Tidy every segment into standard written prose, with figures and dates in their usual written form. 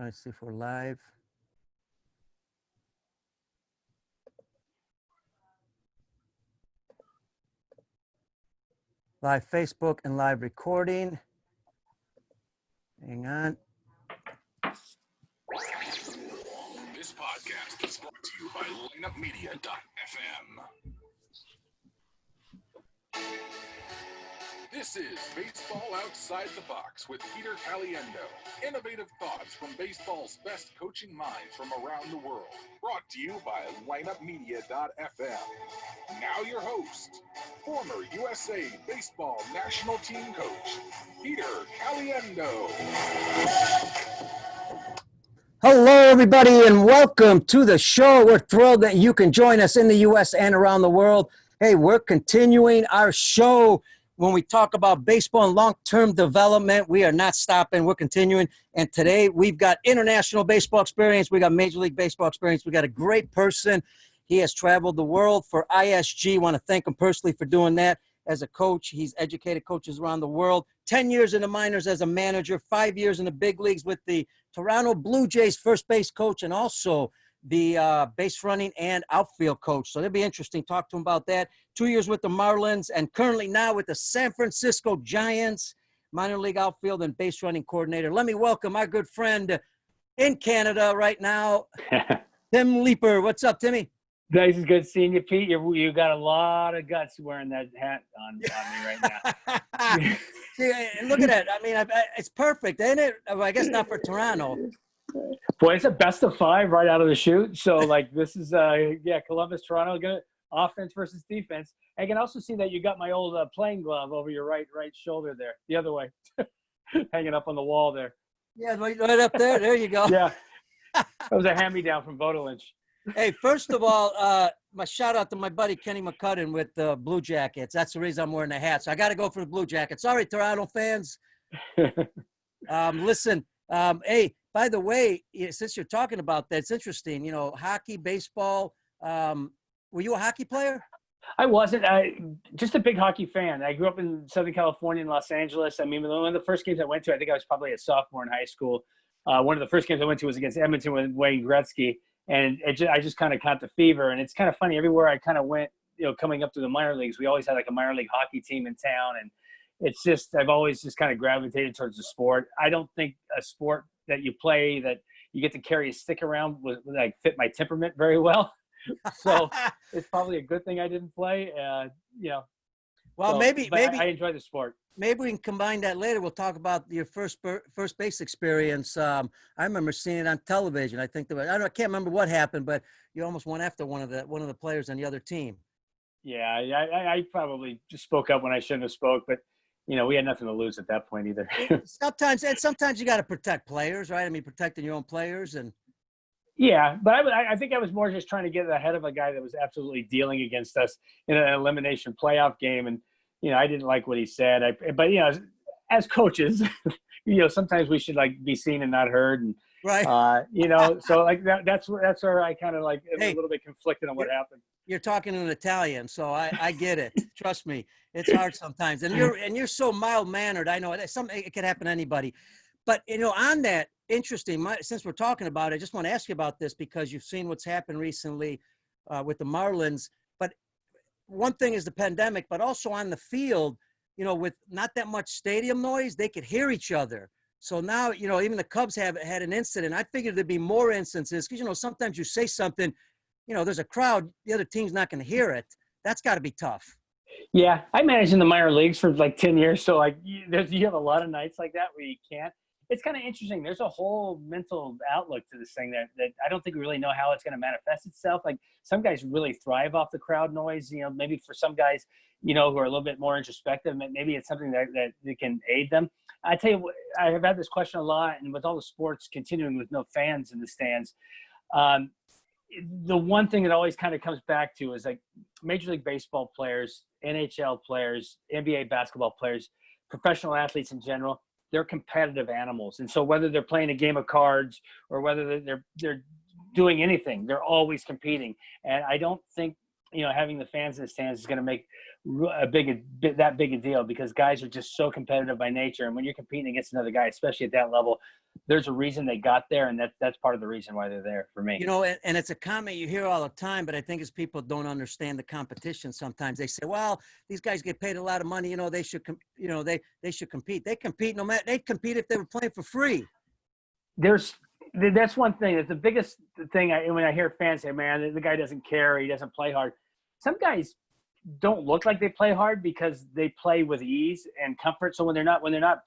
Trying to see if we're live. Live Facebook and live recording. Hang on. This podcast is brought to you by lineupmedia.fm. This is Baseball Outside the Box with Peter Caliendo. Innovative thoughts from baseball's best coaching minds from around the world. Brought to you by lineupmedia.fm. Now your host, former USA Baseball National Team Coach, Peter Caliendo. Hello, everybody, and welcome to the show. We're thrilled that you can join us in the U.S. and around the world. Hey, we're continuing our show when we talk about baseball and long-term development. We are not stopping. We're continuing. And today we've got international baseball experience. We got Major League Baseball experience. We got a great person. He has traveled the world for ISG. Want to thank him personally for doing that. As a coach, he's educated coaches around the world. 10 years in the minors as a manager, 5 years in the big leagues with the Toronto Blue Jays first base coach, and also the base running and outfield coach. So it'll be interesting. Talk to him about that. 2 years with the Marlins and currently now with the San Francisco Giants, minor league outfield and base running coordinator. Let me welcome our good friend in Canada right now, Tim Leiper. What's up, Timmy? Nice, is good seeing you, Pete. You got a lot of guts wearing that hat on me right now. See, look at that. I mean, it's perfect, ain't it? Well, I guess not for Toronto. Boy, it's a best of five right out of the chute. So, like, this is, Columbus, Toronto, good offense versus defense. I can also see that you got my old playing glove over your right shoulder there, the other way, hanging up on the wall there. Yeah, right up there. There you go. Yeah, that was a hand-me-down from Bodo Lynch. Hey, first of all, my shout out to my buddy Kenny Mccutter with the Blue Jackets. That's the reason I'm wearing the hat. So I got to go for the Blue Jackets. Sorry, Toronto fans. Listen, hey, by the way, since you're talking about that, it's interesting. You know, hockey, baseball. Were you a hockey player? I wasn't. Just a big hockey fan. I grew up in Southern California in Los Angeles. I mean, one of the first games I went to, I think I was probably a sophomore in high school. One of the first games I went to was against Edmonton with Wayne Gretzky. And I just kind of caught the fever. And it's kind of funny. Everywhere I kind of went, you know, coming up to the minor leagues, we always had like a minor league hockey team in town. And it's just, I've always just kind of gravitated towards the sport. I don't think a sport that you play that you get to carry a stick around would like fit my temperament very well. So it's probably a good thing I didn't play. Well, so, maybe I enjoy the sport. Maybe we can combine that later. We'll talk about your first base experience. I remember seeing it on television. I think I can't remember what happened, but you almost went after one of the players on the other team. Yeah, I probably just spoke up when I shouldn't have spoke, but you know, we had nothing to lose at that point either. sometimes you got to protect players, right? I mean, protecting your own players and. Yeah, but I think I was more just trying to get ahead of a guy that was absolutely dealing against us in an elimination playoff game, and you know, I didn't like what he said. But you know, as coaches, you know, sometimes we should like be seen and not heard, and right. You know, so like that's where I kind of like am a little bit conflicted on what happened. You're talking in Italian, so I get it. Trust me, it's hard sometimes, and you're so mild mannered. I know it can happen to anybody, but you know, on that. Interesting. Since we're talking about it, I just want to ask you about this because you've seen what's happened recently with the Marlins. But one thing is the pandemic, but also on the field, you know, with not that much stadium noise, they could hear each other. So now, you know, even the Cubs have had an incident. I figured there'd be more instances because, you know, sometimes you say something, you know, there's a crowd, the other team's not going to hear it. That's got to be tough. Yeah, I managed in the minor leagues for like 10 years. So like you have a lot of nights like that where you can't. It's kind of interesting. There's a whole mental outlook to this thing that I don't think we really know how it's going to manifest itself. Like some guys really thrive off the crowd noise. You know, maybe for some guys, you know, who are a little bit more introspective, maybe it's something that can aid them. I tell you what, I have had this question a lot, and with all the sports continuing with no fans in the stands, the one thing that always kind of comes back to is like Major League Baseball players, NHL players, NBA basketball players, professional athletes in general. They're competitive animals. And so whether they're playing a game of cards or whether they're doing anything, they're always competing. And I don't think having the fans in the stands is going to make that big a deal, because guys are just so competitive by nature. And when you're competing against another guy, especially at that level, there's a reason they got there, and that's part of the reason why they're there for me. And it's a comment you hear all the time, but I think it's people don't understand the competition. Sometimes they say, well, these guys get paid a lot of money, they should they should compete. They compete no matter, they'd compete if they were playing for free. That's one thing. That's the biggest thing. When I hear fans say, man, the guy doesn't care, he doesn't play hard. Some guys don't look like they play hard because they play with ease and comfort. So when they're not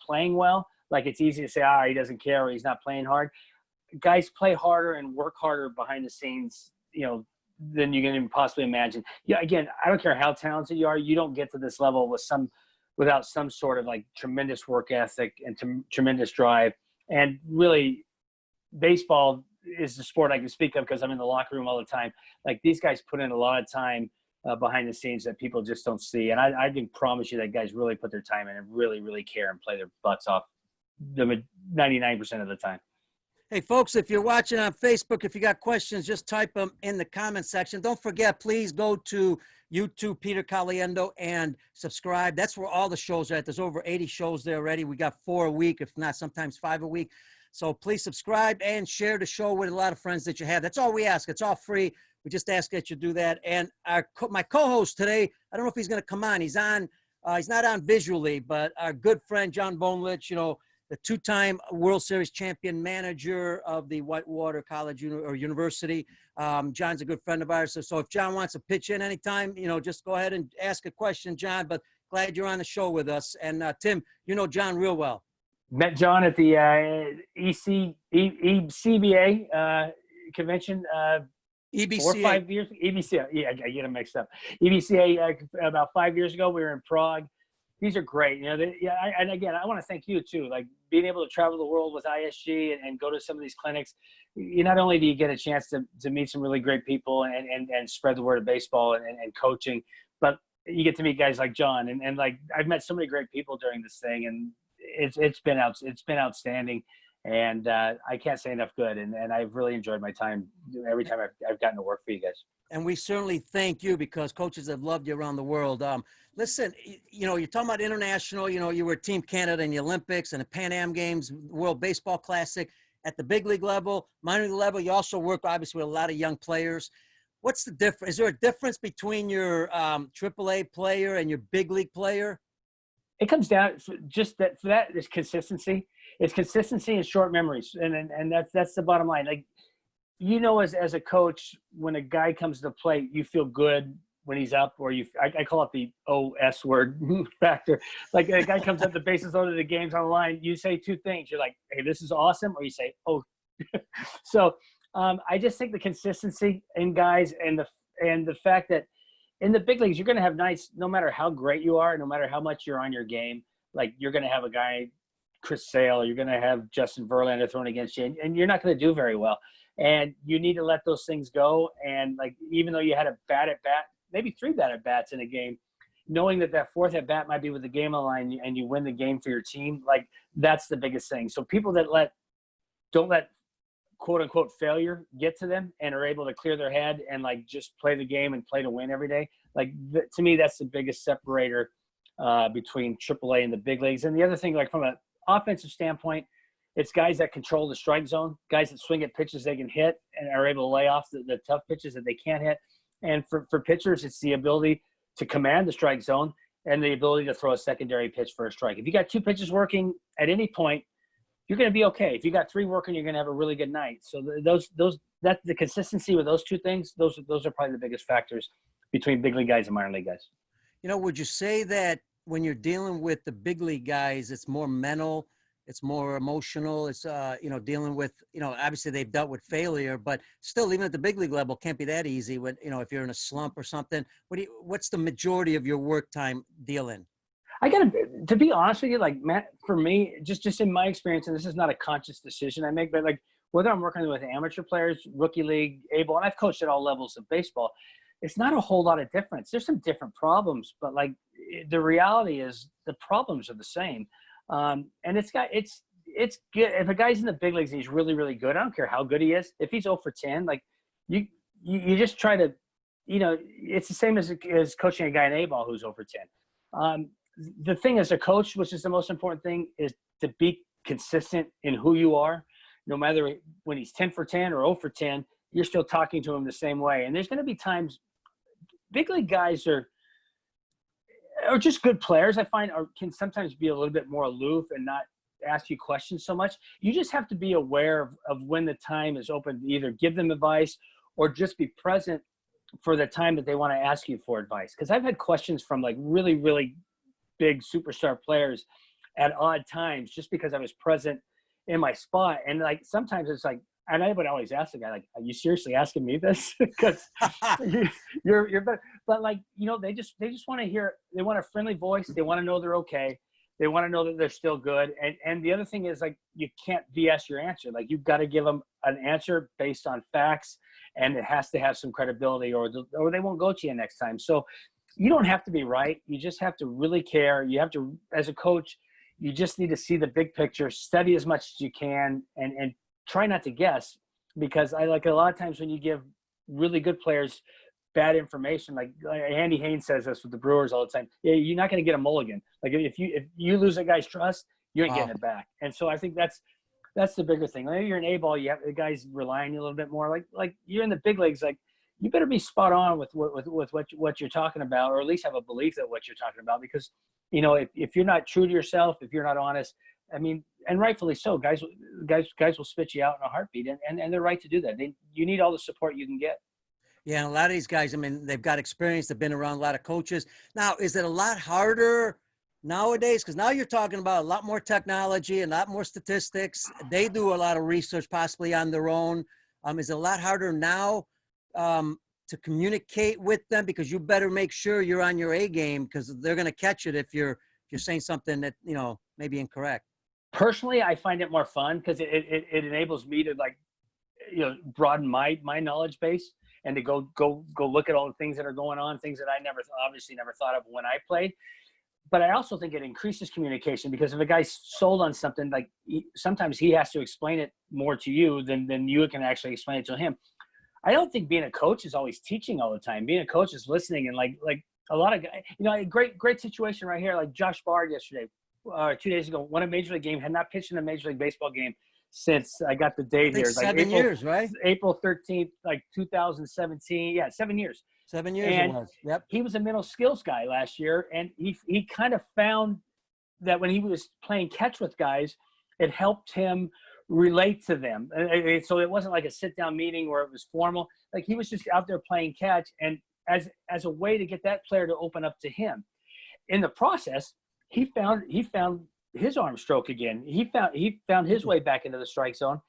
playing well, like, it's easy to say, he doesn't care, or he's not playing hard. Guys play harder and work harder behind the scenes, than you can even possibly imagine. Yeah, again, I don't care how talented you are, you don't get to this level without some sort of like tremendous work ethic and tremendous drive. And really, baseball is the sport I can speak of because I'm in the locker room all the time. Like, these guys put in a lot of time behind the scenes that people just don't see. And I can promise you that guys really put their time in and really, really care and play their butts off 99% of the time. Hey, folks, if you're watching on Facebook, if you got questions, just type them in the comment section. Don't forget, please go to YouTube, Peter Caliendo, and subscribe. That's where all the shows are at. There's over 80 shows there already. We got 4 a week, if not sometimes 5 a week. So please subscribe and share the show with a lot of friends that you have. That's all we ask. It's all free. We just ask that you do that. And my co-host today, I don't know if he's going to come on. He's on. He's not on visually, but our good friend John Bonelich, the 2-time World Series champion manager of the Whitewater College or University. John's a good friend of ours. So if John wants to pitch in anytime, just go ahead and ask a question, John. But glad you're on the show with us. And Tim, you know John real well. Met John at the ECBA convention. EBCA. 4 or 5 years. EBCA. Yeah, I get them mixed up. EBCA about 5 years ago. We were in Prague. These are great. And again, I want to thank you too. Like, being able to travel the world with ISG and go to some of these clinics, not only do you get a chance to meet some really great people and spread the word of baseball and coaching, but you get to meet guys like John and like, I've met so many great people during this thing, and it's been outstanding. And I can't say enough good. And I've really enjoyed my time every time I've gotten to work for you guys. And we certainly thank you, because coaches have loved you around the world. Listen, you're talking about international, you were Team Canada in the Olympics and the Pan Am Games, World Baseball Classic. At the big league level, minor league level, you also work obviously with a lot of young players. What's the difference? Is there a difference between your AAA player and your big league player? It comes down just that for that is consistency. It's consistency and short memories, and that's the bottom line. Like, as a coach, when a guy comes to play, you feel good when he's up, or I call it the OS word factor. Like, a guy comes up, the bases loaded, the game's on the line. You say 2 things. You're like, hey, this is awesome, or you say, oh. So I just think the consistency in guys and the fact that in the big leagues, you're going to have nights, no matter how great you are, no matter how much you're on your game, like, you're going to have a guy, Chris Sale, you're going to have Justin Verlander thrown against you, and you're not going to do very well. And you need to let those things go. And, like, even though you had a bad at bat, maybe 3 bad at bats in a game, knowing that 4th at bat might be with the game on the line and you win the game for your team, like, that's the biggest thing. So people that don't let quote unquote failure get to them and are able to clear their head and, like, just play the game and play to win every day. Like, to me, that's the biggest separator between AAA and the big leagues. And the other thing, like, from an offensive standpoint, it's guys that control the strike zone, guys that swing at pitches they can hit and are able to lay off the tough pitches that they can't hit. And for pitchers, it's the ability to command the strike zone and the ability to throw a secondary pitch for a strike. If you got 2 pitches working at any point, you're going to be okay. If you got 3 working, you're going to have a really good night. So that's the consistency with those 2 things. Those are probably the biggest factors between big league guys and minor league guys. Would you say that when you're dealing with the big league guys, it's more mental, it's more emotional, it's, dealing with, obviously they've dealt with failure, but still, even at the big league level, can't be that easy when, if you're in a slump or something. What's the majority of your work time dealing? To be honest with you, like, Matt, for me, just in my experience, and this is not a conscious decision I make, but, like, whether I'm working with amateur players, rookie league, A-ball, and I've coached at all levels of baseball, it's not a whole lot of difference. There's some different problems, but, like, the reality is the problems are the same. And it's good. If a guy's in the big leagues and he's really, really good, I don't care how good he is. If he's 0 for 10, like, you just try to it's the same as coaching a guy in A-ball who's over 10. The thing as a coach, which is the most important thing, is to be consistent in who you are. No matter when he's 10 for 10 or 0 for 10, you're still talking to him the same way. And there's going to be times big league guys are just good players, I find, can sometimes be a little bit more aloof and not ask you questions so much. You just have to be aware of when the time is open to either give them advice or just be present for the time that they want to ask you for advice. Because I've had questions from like really, really big superstar players at odd times just because I was present in my spot. And like sometimes it's like, and I would always ask the guy, like, are you seriously asking me this? Because you're better. But like, they just want to hear, they want a friendly voice. They want to know they're okay. They want to know that they're still good. And the other thing is, like, you can't BS your answer. Like, you've got to give them an answer based on facts, and it has to have some credibility, or they won't go to you next time. So you don't have to be right. You just have to really care. You have to, as a coach, you just need to see the big picture, study as much as you can, and try not to guess, because I like a lot of times when you give really good players bad information, like Andy Haynes says this with the Brewers all the time. Yeah, you're not going to get a mulligan. Like if you lose a guy's trust, you ain't getting it back. And so I think that's the bigger thing. When you're in A-ball, you have the guys relying on you a little bit more. Like you're in the big leagues, like you better be spot on with what you're talking about, or at least have a belief that what you're talking about. Because if you're not true to yourself, if you're not honest, I mean, and rightfully so, guys will spit you out in a heartbeat, and they're right to do that. You need all the support you can get. Yeah, and a lot of these guys, I mean, they've got experience. They've been around a lot of coaches. Now, is it a lot harder nowadays? Because now you're talking about a lot more technology and a lot more statistics. They do a lot of research possibly on their own. Is it a lot harder now to communicate with them? Because you better make sure you're on your A game, because they're going to catch it if you're saying something that, may be incorrect. Personally, I find it more fun because it enables me to broaden my knowledge base, and to go look at all the things that are going on, things that I obviously never thought of when I played. But I also think it increases communication, because if a guy's sold on something, like sometimes he has to explain it more to you than you can actually explain it to him. I don't think being a coach is always teaching all the time. Being a coach is listening, and like a lot of guys, a great situation right here, like Josh Bard yesterday, 2 days ago, won a major league game, had not pitched in a major league baseball game since I got the date here. Like 7 years, right? April 13th, 2017. Yeah, 7 years. 7 years and it was. Yep. He was a mental skills guy last year, and he kind of found that when he was playing catch with guys, it helped him relate to them. And so it wasn't like a sit-down meeting where it was formal. Like, he was just out there playing catch, and as a way to get that player to open up to him. In the process, he found his arm stroke again. He found his way back into the strike zone.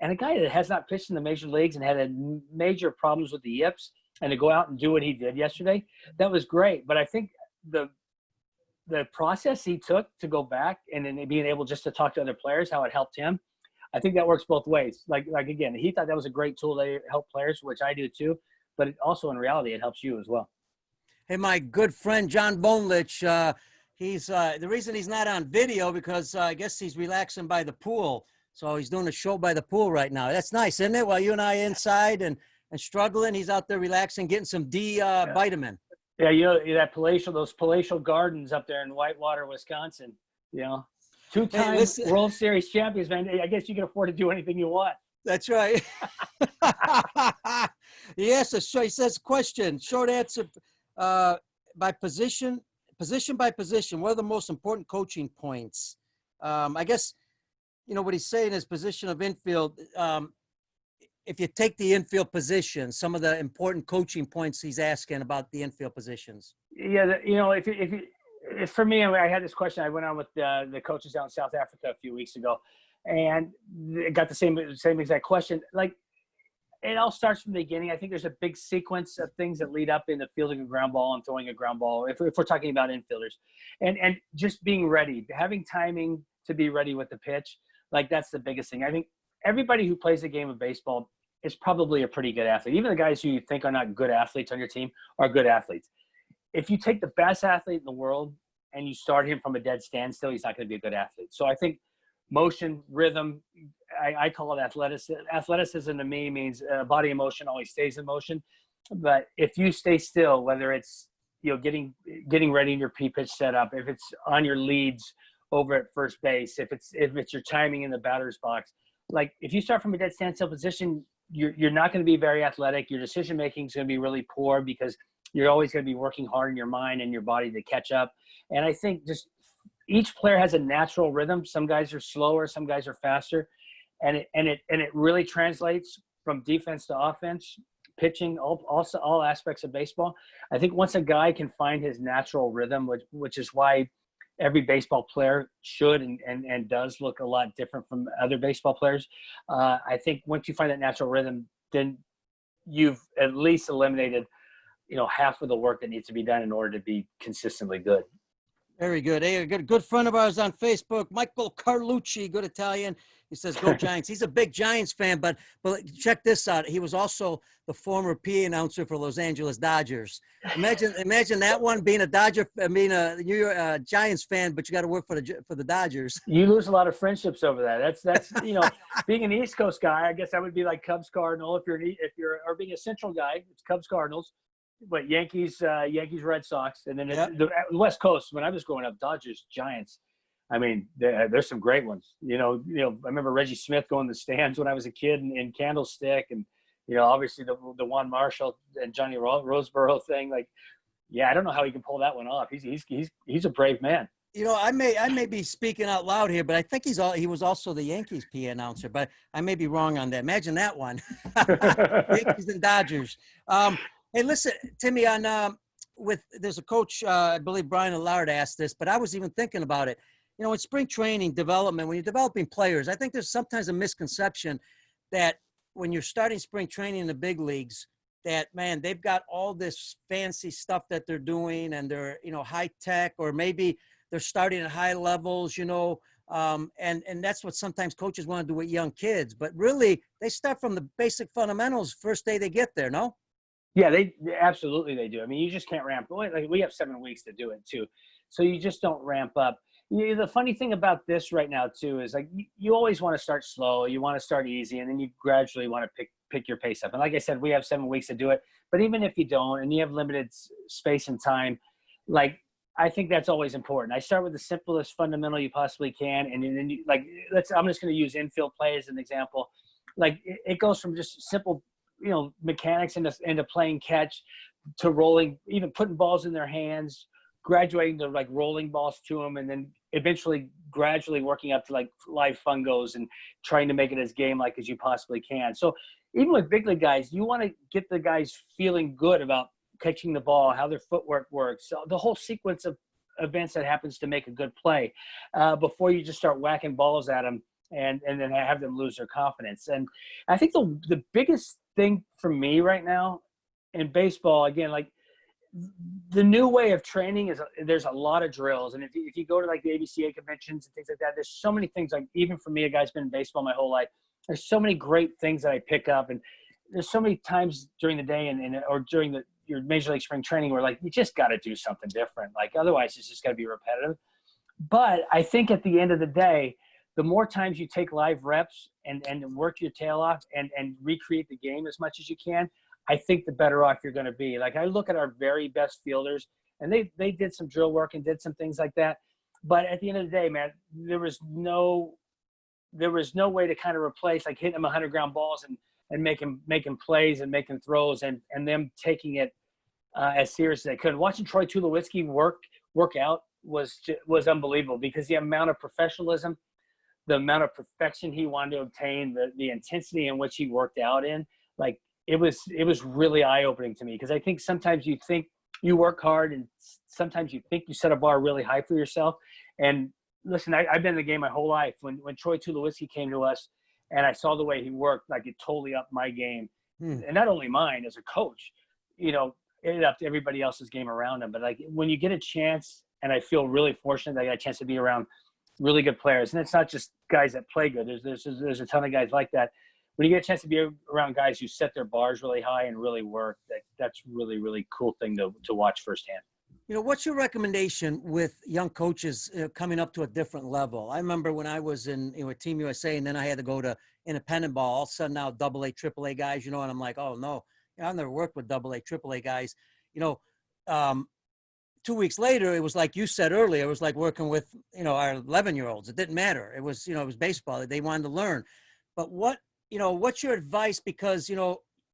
And a guy that has not pitched in the major leagues and had major problems with the yips, and to go out and do what he did yesterday, that was great. But I think the process he took to go back and then being able just to talk to other players, how it helped him, I think that works both ways. Like again, he thought that was a great tool to help players, which I do too. But also in reality, it helps you as well. Hey, my good friend John Bonelich, he's the reason he's not on video, because I guess he's relaxing by the pool. So he's doing a show by the pool right now. That's nice, isn't it? While you and I inside and struggling, he's out there relaxing, getting some D vitamin. Yeah, those palatial gardens up there in Whitewater, Wisconsin. Two-time World Series champions, man. I guess you can afford to do anything you want. That's right. Yes, he says, question, short answer, by position by position, what are the most important coaching points? I guess, what he's saying is position of infield. If you take the infield position, some of the important coaching points he's asking about the infield positions. Yeah, if for me, I had this question. I went on with the coaches out in South Africa a few weeks ago, and got the same exact question. Like, it all starts from the beginning. I think there's a big sequence of things that lead up into fielding a ground ball and throwing a ground ball, if we're talking about infielders, and just being ready, having timing to be ready with the pitch. Like, that's the biggest thing. I think everybody who plays a game of baseball is probably a pretty good athlete. Even the guys who you think are not good athletes on your team are good athletes. If you take the best athlete in the world and you start him from a dead standstill, he's not going to be a good athlete. So I think motion, rhythm, I call it athleticism. Athleticism to me means body in motion always stays in motion. But if you stay still, whether it's, you know, getting ready in your P-pitch setup, if it's on your leads over at first base, if it's your timing in the batter's box, like if you start from a dead standstill position, you're not going to be very athletic. Your decision making is going to be really poor because you're always going to be working hard in your mind and your body to catch up. And I think just each player has a natural rhythm. Some guys are slower, some guys are faster, and it really translates from defense to offense, pitching, all aspects of baseball. I think once a guy can find his natural rhythm, which is why every baseball player should and does look a lot different from other baseball players. I think once you find that natural rhythm, then you've at least eliminated, you know, half of the work that needs to be done in order to be consistently good. Very good. Hey, a good friend of ours on Facebook, Michael Carlucci, good Italian. He says, "Go Giants." He's a big Giants fan, but check this out. He was also the former PA announcer for Los Angeles Dodgers. Imagine that one, being a Dodger. I mean, you're a Giants fan, but you got to work for the Dodgers. You lose a lot of friendships over that. That's you know, being an East Coast guy, I guess I would be like Cubs Cardinal. If you're or being a Central guy, it's Cubs Cardinals. But Yankees, Red Sox, and then the West Coast. When I was growing up, Dodgers, Giants. I mean, there's some great ones. You know, I remember Reggie Smith going to the stands when I was a kid in Candlestick, and you know, obviously the Juan Marshall and Johnny Roseboro thing. Like, yeah, I don't know how he can pull that one off. He's a brave man. You know, I may be speaking out loud here, but I think he was also the Yankees PA announcer, but I may be wrong on that. Imagine that one. Yankees and Dodgers. Hey, listen, Timmy, there's a coach, I believe Brian Allard asked this, but I was even thinking about it. You know, in spring training development, when you're developing players, I think there's sometimes a misconception that when you're starting spring training in the big leagues, that, man, they've got all this fancy stuff that they're doing and they're, you know, high tech, or maybe they're starting at high levels, you know, and that's what sometimes coaches want to do with young kids. But really, they start from the basic fundamentals first day they get there, no? Yeah, they absolutely they do. I mean, you just can't ramp. Like, we have 7 weeks to do it too, so you just don't ramp up. The funny thing about this right now too is, like, you always want to start slow. You want to start easy, and then you gradually want to pick your pace up. And like I said, we have 7 weeks to do it. But even if you don't, and you have limited space and time, like, I think that's always important. I start with the simplest fundamental you possibly can, and then you, like, I'm just going to use infield play as an example. Like, it goes from just simple, you know, mechanics into playing catch, to rolling, even putting balls in their hands, graduating to like rolling balls to them, and then eventually gradually working up to like live fungos and trying to make it as game-like as you possibly can. So even with big league guys, you want to get the guys feeling good about catching the ball, how their footwork works, so the whole sequence of events that happens to make a good play, before you just start whacking balls at them and then have them lose their confidence. And I think the biggest thing for me right now in baseball, again, like, the new way of training is there's a lot of drills. And if you go to like the ABCA conventions and things like that, there's so many things. Like, even for me, a guy's been in baseball my whole life, there's so many great things that I pick up. And there's so many times during the day or during your major league spring training where, like, you just got to do something different. Like, otherwise it's just got to be repetitive. But I think at the end of the day, the more times you take live reps and work your tail off and recreate the game as much as you can, I think the better off you're going to be. Like, I look at our very best fielders, and they did some drill work and did some things like that. But at the end of the day, man, there was no way to kind of replace, like, hitting them 100 ground balls and making plays and making throws and them taking it as serious as they could. Watching Troy Tulowitzki work out was unbelievable, because the amount of professionalism, the amount of perfection he wanted to obtain, the intensity in which he worked out in, like, it was really eye-opening to me, because I think sometimes you think you work hard, and sometimes you think you set a bar really high for yourself. And listen, I've been in the game my whole life. When Troy Tulowitzki came to us and I saw the way he worked, like, it totally upped my game. And not only mine as a coach, you know, it upped everybody else's game around him. But, like, when you get a chance, and I feel really fortunate that I got a chance to be around really good players, and it's not just guys that play good. There's a ton of guys like that. When you get a chance to be around guys who set their bars really high and really work, that's really, really cool thing to watch firsthand. You know, what's your recommendation with young coaches coming up to a different level? I remember when I was in Team USA, and then I had to go to independent ball. All of a sudden now AA, AAA guys, you know, and I'm like, oh no, I've never worked with AA, AAA guys. You know, 2 weeks later, it was like you said earlier, it was like working with, our 11-year-olds. It didn't matter. It was, it was baseball. They wanted to learn. But what's your advice? Because,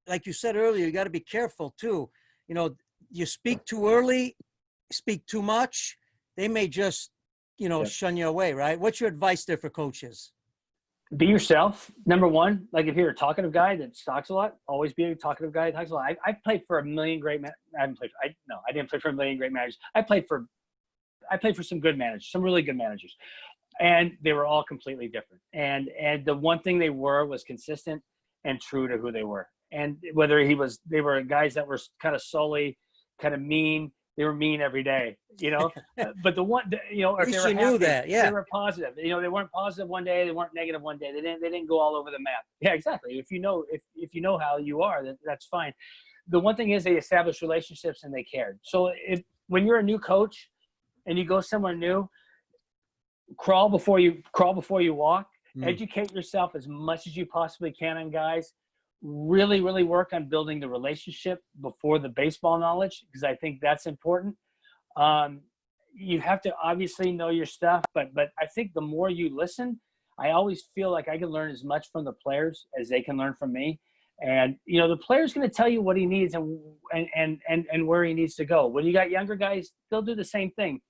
like you said earlier, you got to be careful too. You speak too early, speak too much, they may just, shun you away, right? What's your advice there for coaches? Be yourself. Number one, like if you're a talkative guy that talks a lot, always be a talkative guy that talks a lot. I've played for a million great I didn't play for a million great managers. I played for some good managers, some really good managers. And they were all completely different. And the one thing they were was consistent and true to who they were. And whether they were guys that were kind of sully, kind of mean, they were mean every day, but the one, or if they were happy, they were positive. They weren't positive one day, they weren't negative one day. They didn't go all over the map. Yeah, exactly. If you know how you are, that's fine. The one thing is they established relationships and they cared. So when you're a new coach and you go somewhere new, crawl before you walk. Educate yourself as much as you possibly can on guys. Really, really work on building the relationship before the baseball knowledge, because I think that's important. You have to obviously know your stuff, but I think the more you listen, I always feel like I can learn as much from the players as they can learn from me. And the player's going to tell you what he needs and where he needs to go. When you got younger guys, they'll do the same thing.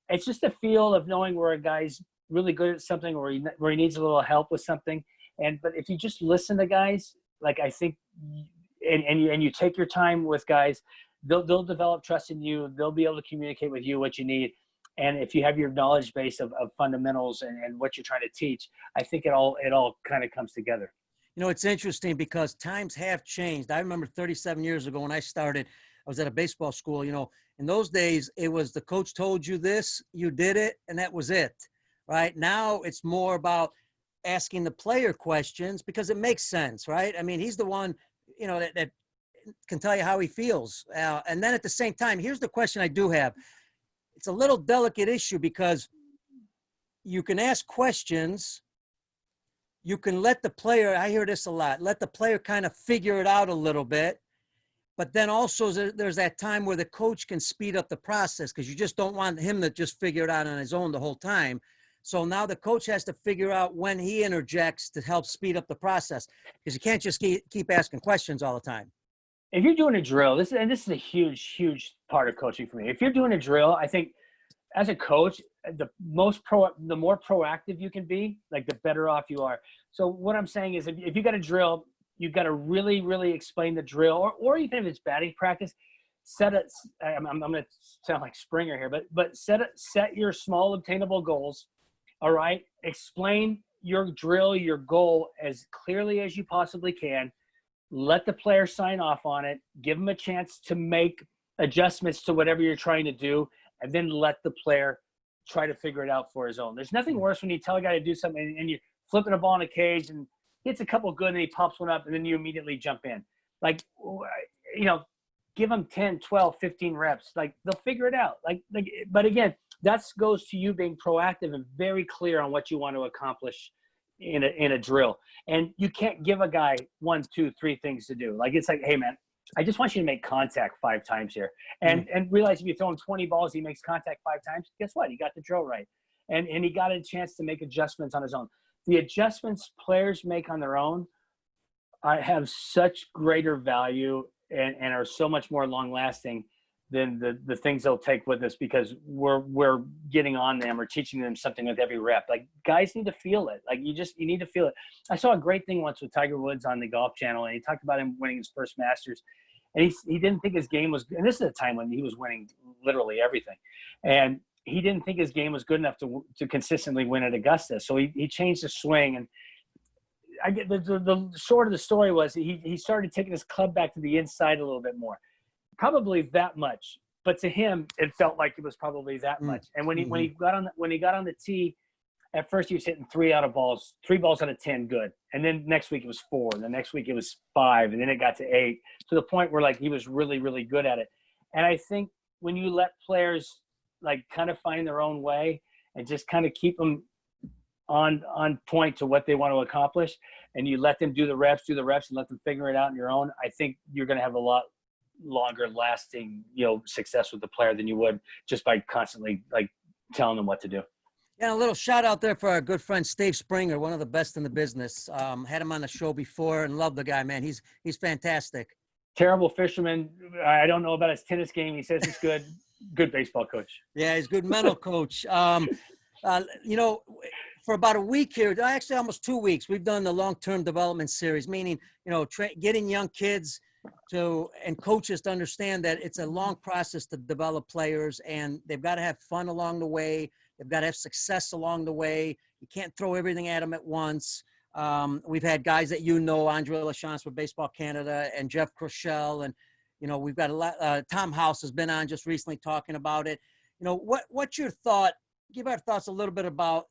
It's just a feel of knowing where a guy's really good at something or where he needs a little help with something. But if you just listen to guys, like I think, and you take your time with guys, they'll develop trust in you. They'll be able to communicate with you what you need. And if you have your knowledge base of fundamentals and what you're trying to teach, I think it all kind of comes together. It's interesting because times have changed. I remember 37 years ago when I started, I was at a baseball school. In those days, it was the coach told you this, you did it, and that was it. Right now, it's more about asking the player questions because it makes sense, right? I mean, he's the one, that can tell you how he feels. And then at the same time, here's the question I do have. It's a little delicate issue because you can ask questions. You can let the player, I hear this a lot, let the player kind of figure it out a little bit. But then also there's that time where the coach can speed up the process because you just don't want him to just figure it out on his own the whole time. So now the coach has to figure out when he interjects to help speed up the process because you can't just keep asking questions all the time. If you're doing a drill, this is a huge, huge part of coaching for me. If you're doing a drill, I think as a coach, the more proactive you can be, like the better off you are. So what I'm saying is if you got a drill, you've got to really, really explain the drill, or even if it's batting practice, I'm going to sound like Springer here, but set your small obtainable goals. All right. Explain your drill, your goal as clearly as you possibly can. Let the player sign off on it. Give them a chance to make adjustments to whatever you're trying to do, and then let the player try to figure it out for his own. There's nothing worse when you tell a guy to do something and you're flipping a ball in a cage and hits a couple good and he pops one up and then you immediately jump in. Like, give them 10, 12, 15 reps. Like, they'll figure it out. But again, that goes to you being proactive and very clear on what you want to accomplish in a drill. And you can't give a guy 1, 2, 3 things to do. Like, it's like, hey man, I just want you to make contact 5 times here. And realize if you throw him 20 balls, he makes contact 5 times. Guess what? He got the drill right. And he got a chance to make adjustments on his own. The adjustments players make on their own have such greater value and are so much more long lasting than the things they'll take with us because we're getting on them or teaching them something with every rep. Like, guys need to feel it. Like, you need to feel it. I saw a great thing once with Tiger Woods on the Golf Channel, and he talked about him winning his first Masters. And he didn't think his game was – and this is a time when he was winning literally everything. And he didn't think his game was good enough to consistently win at Augusta. So he changed his swing. And I get the short of the story was he started taking his club back to the inside a little bit more. Probably that much, but to him, it felt like it was probably that much. And when he got on the tee, at first he was hitting 3 balls out of 10 good, and then next week it was 4, and the next week it was 5, and then it got to 8, to the point where like he was really, really good at it. And I think when you let players like kind of find their own way and just kind of keep them on point to what they want to accomplish, and you let them do the reps and let them figure it out on your own, I think you're going to have a lot longer lasting, success with the player than you would just by constantly like telling them what to do. Yeah, a little shout out there for our good friend Steve Springer, one of the best in the business. Had him on the show before and love the guy, man. He's fantastic. Terrible fisherman. I don't know about his tennis game. He says it's good. Good baseball coach. Yeah, he's a good mental coach. For about a week here, actually almost 2 weeks, we've done the long-term development series, meaning, getting young kids and coaches to understand that it's a long process to develop players, and they've got to have fun along the way. They've got to have success along the way. You can't throw everything at them at once. We've had guys that Andre Lachance with Baseball Canada and Jeff Crochelle, and we've got a lot. Tom House has been on just recently talking about it. What's your thought? Give our thoughts a little bit about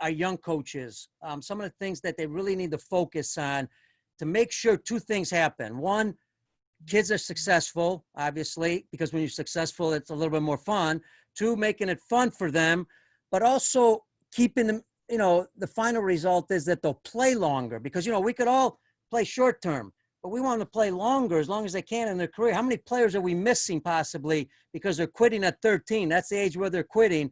our young coaches. Some of the things that they really need to focus on to make sure two things happen. One, kids are successful, obviously, because when you're successful, it's a little bit more fun. Two, making it fun for them, but also keeping them. The final result is that they'll play longer because we could all play short term. But we want them to play longer as long as they can in their career. How many players are we missing possibly because they're quitting at 13? That's the age where they're quitting.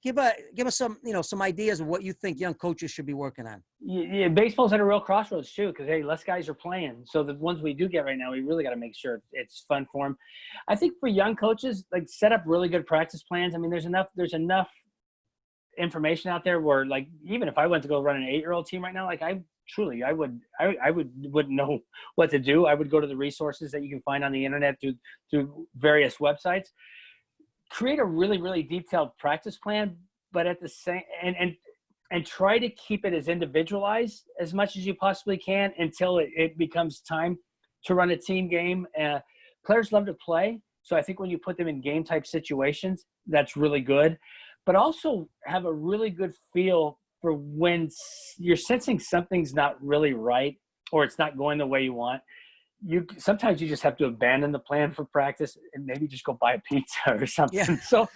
Give us some ideas of what you think young coaches should be working on. Yeah, baseball's at a real crossroads too, because less guys are playing. So the ones we do get right now, we really got to make sure it's fun for them. I think for young coaches, like set up really good practice plans. I mean, there's enough information out there where, like, even if I went to go run an 8-year-old team right now, like I wouldn't know what to do. I would go to the resources that you can find on the internet through various websites. Create a really, really detailed practice plan, but at the same and try to keep it as individualized as much as you possibly can until it becomes time to run a team game. Players love to play, so I think when you put them in game type situations, that's really good. But also have a really good feel for when you're sensing something's not really right or it's not going the way you want. Sometimes you just have to abandon the plan for practice and maybe just go buy a pizza or something. Yeah. So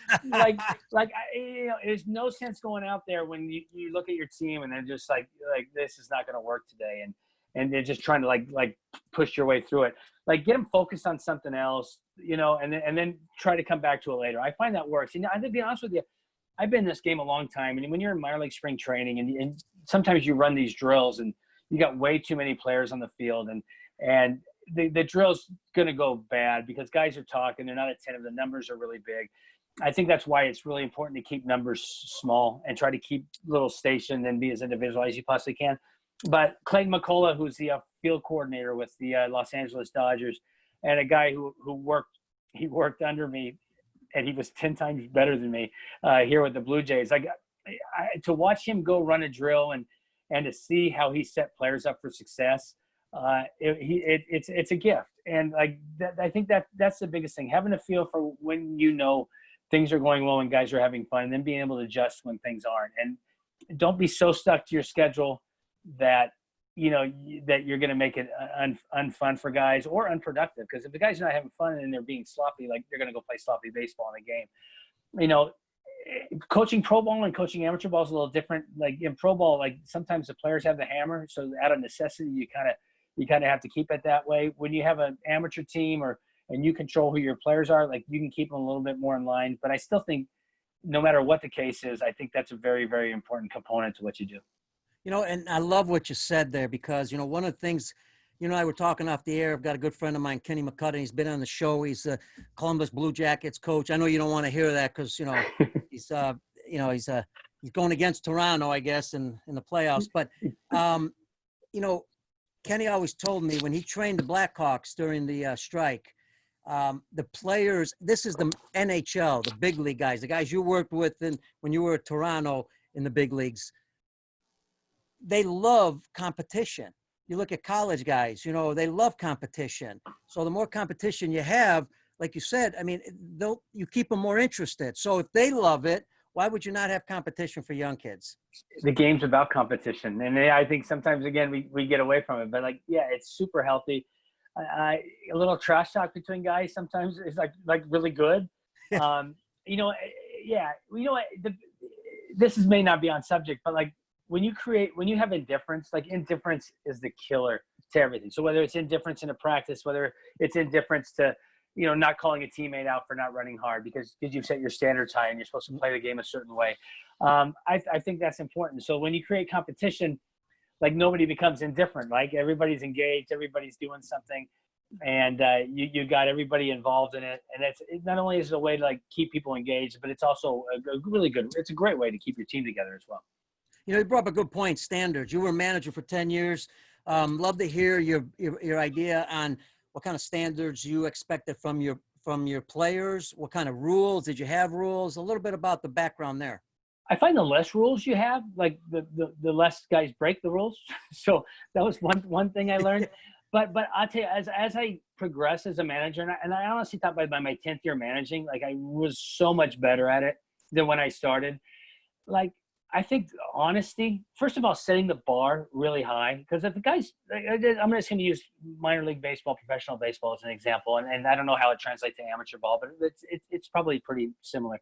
there's no sense going out there when you look at your team and they're just like this is not going to work today, and they're just trying to like push your way through it. Like get them focused on something else, and then try to come back to it later. I find that works. And to be honest with you, I've been in this game a long time, and when you're in minor league spring training, and sometimes you run these drills and you got way too many players on the field, and the drill's going to go bad because guys are talking. They're not attentive. The numbers are really big. I think that's why it's really important to keep numbers small and try to keep little stationed and be as individual as you possibly can. But Clayton McCullough, who's the field coordinator with the Los Angeles Dodgers, and a guy who worked under me, and he was 10 times better than me here with the Blue Jays. To watch him go run a drill and to see how he set players up for success, it's a gift. And I think that's the biggest thing, having a feel for when things are going well and guys are having fun, and then being able to adjust when things aren't. And don't be so stuck to your schedule that that you're going to make it unfun for guys or unproductive. Because if the guys are not having fun and they're being sloppy, like they're going to go play sloppy baseball in a game. Coaching pro ball and coaching amateur ball is a little different. Like in pro ball, like sometimes the players have the hammer, so out of necessity, you kind of have to keep it that way. When you have an amateur team and you control who your players are, like you can keep them a little bit more in line. But I still think no matter what the case is, I think that's a very, very important component to what you do. And I love what you said there because, one of the things, I were talking off the air. I've got a good friend of mine, Kenny Mccutter. He's been on the show. He's a Columbus Blue Jackets coach. I know you don't want to hear that because, he's going against Toronto, I guess, in the playoffs. But, Kenny always told me when he trained the Blackhawks during the strike, the players, this is the NHL, the big league guys, the guys you worked with when you were at Toronto in the big leagues. They love competition. You look at college guys, they love competition. So the more competition you have, like you said, I mean, you keep them more interested. So if they love it, why would you not have competition for young kids? The game's about competition. And I think sometimes, again, we get away from it. But, it's super healthy. A little trash talk between guys sometimes is, like really good. This may not be on subject, but, when you have indifference, like indifference is the killer to everything. So whether it's indifference in a practice, whether it's indifference to, not calling a teammate out for not running hard because you've set your standards high and you're supposed to play the game a certain way. I think that's important. So when you create competition, like nobody becomes indifferent, like everybody's engaged, everybody's doing something, and you got everybody involved in it. And it not only is it a way to like keep people engaged, but it's also it's a great way to keep your team together as well. You brought up a good point, standards. You were a manager for 10 years. Love to hear your idea on what kind of standards you expected from your players. What kind of rules? Did you have rules? A little bit about the background there. I find the less rules you have, like the less guys break the rules. So that was one thing I learned. But I'll tell you, as I progress as a manager, and I honestly thought by my 10th year managing, like I was so much better at it than when I started. Like, I think honesty, first of all, setting the bar really high. Because if the guys, I'm just going to use minor league baseball, professional baseball as an example. And I don't know how it translates to amateur ball, but it's probably pretty similar.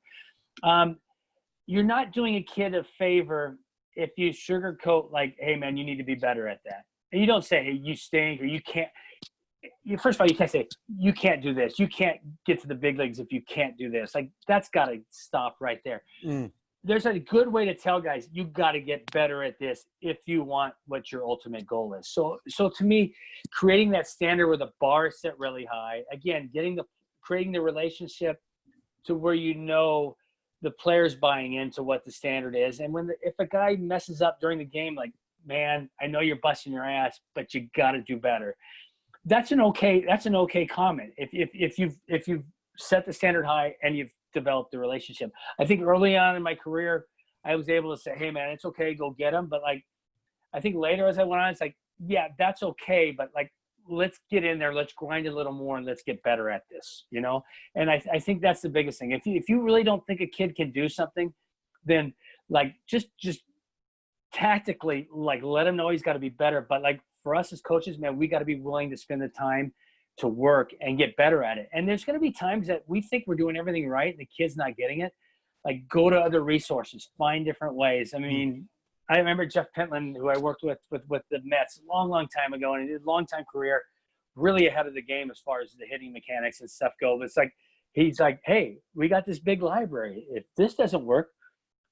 You're not doing a kid a favor if you sugarcoat like, hey, man, you need to be better at that. And you don't say, hey, you stink, or you can't. First of all, you can't say, you can't do this. You can't get to the big leagues if you can't do this. Like, that's got to stop right there. There's a good way to tell guys, you got to get better at this if you want what your ultimate goal is. So to me, creating that standard where the bar is set really high, again, creating the relationship to where the player's buying into what the standard is. And if a guy messes up during the game, like, man, I know you're busting your ass, but you got to do better. That's an okay comment. If you've set the standard high and you've developed the relationship. I think early on in my career, I was able to say, hey man, it's okay, go get them. But like, I think later as I went on, it's like, yeah, that's okay. But like, let's get in there, let's grind a little more and let's get better at this, And I think that's the biggest thing. If you really don't think a kid can do something, then like, just tactically, like let him know he's got to be better. But like for us as coaches, man, we got to be willing to spend the time to work and get better at it. And there's going to be times that we think we're doing everything right and the kid's not getting it. Like, go to other resources, find different ways. I mean, I remember Jeff Pentland, who I worked with the Mets a long time ago, and he did a long time career, really ahead of the game as far as the hitting mechanics and stuff go. But it's like, he's like, hey, we got this big library. If this doesn't work,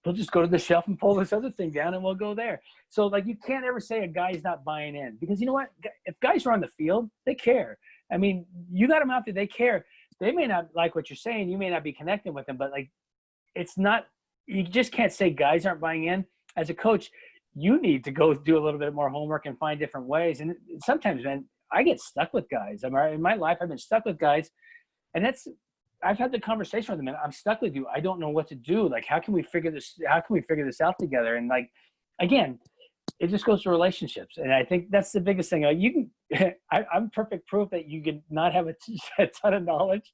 we'll just go to the shelf and pull this other thing down and we'll go there. So like, you can't ever say a guy's not buying in, because you know what? If guys are on the field, they care. I mean, you got them out there, they care. They may not like what you're saying. You may not be connecting with them, but like, it's not, you just can't say guys aren't buying in. As a coach, you need to go do a little bit more homework and find different ways. And sometimes, man, I get stuck with guys. In my life, I've been stuck with guys, and I've had the conversation with them, and I'm stuck with you. I don't know what to do. Like, how can we figure this out together? And like, again, it just goes to relationships. And I think that's the biggest thing. Like, I'm perfect proof that you can not have a ton of knowledge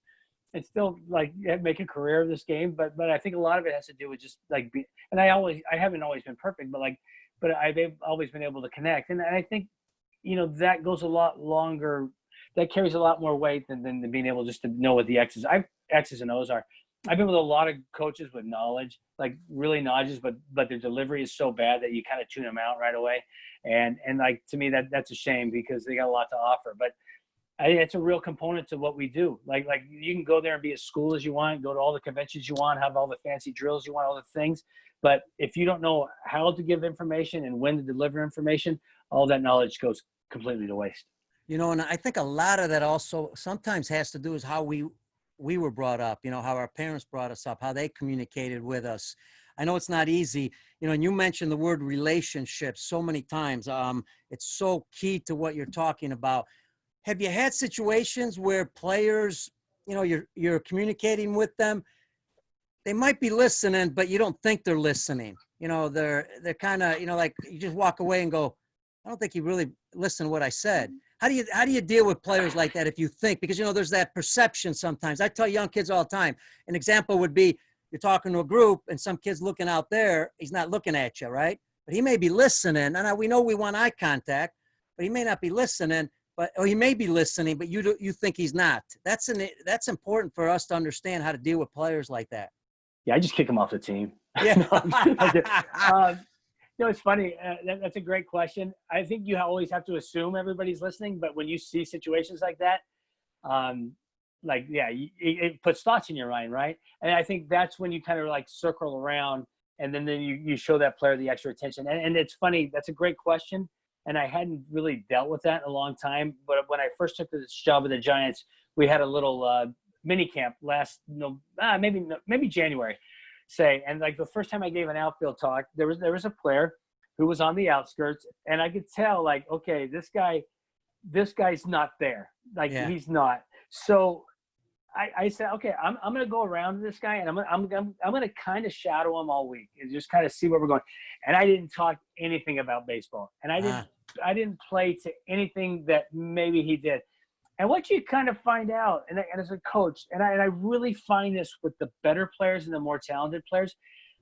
and still like make a career of this game. But I think a lot of it has to do with just like and I haven't always been perfect, but I've always been able to connect. And I think, that goes a lot longer. That carries a lot more weight than being able just to know what the X's and O's are. I've been with a lot of coaches with knowledge, like really knowledge, but their delivery is so bad that you kind of tune them out right away. And like, to me, that's a shame, because they got a lot to offer. But I think it's a real component to what we do. Like you can go there and be as school as you want, go to all the conventions you want, have all the fancy drills you want, all the things. But if you don't know how to give information and when to deliver information, all that knowledge goes completely to waste. And I think a lot of that also sometimes has to do with how we were brought up, how our parents brought us up, how they communicated with us. I know it's not easy, and you mentioned the word relationships so many times. It's so key to what you're talking about. Have you had situations where players, you're communicating with them, they might be listening, but you don't think they're listening? They're kind of, like, you just walk away and go, I don't think you really listened to what I said. How do you deal with players like that if you think, because, there's that perception sometimes. I tell young kids all the time, an example would be, you're talking to a group and some kid's looking out there, he's not looking at you, right? But he may be listening. And we know we want eye contact, but he may not be listening, or he may be listening, but you think he's not. That's important for us to understand how to deal with players like that. Yeah, I just kick them off the team. Yeah. It's funny. That's a great question. I think you always have to assume everybody's listening, but when you see situations like that, it puts thoughts in your mind, right? And I think that's when you kind of like circle around, and then you show that player the extra attention. And it's funny. That's a great question, and I hadn't really dealt with that in a long time. But when I first took this job with the Giants, we had a little mini camp maybe January. And like the first time I gave an outfield talk, there was a player who was on the outskirts, and I could tell, like, okay, this guy's not there. Like, he's not. So I said, okay, I'm going to go around to this guy, and I'm going to kind of shadow him all week and just kind of see where we're going. And I didn't talk anything about baseball, and I didn't play to anything that maybe he did. And what you kind of find out, and as a coach, and I really find this with the better players and the more talented players,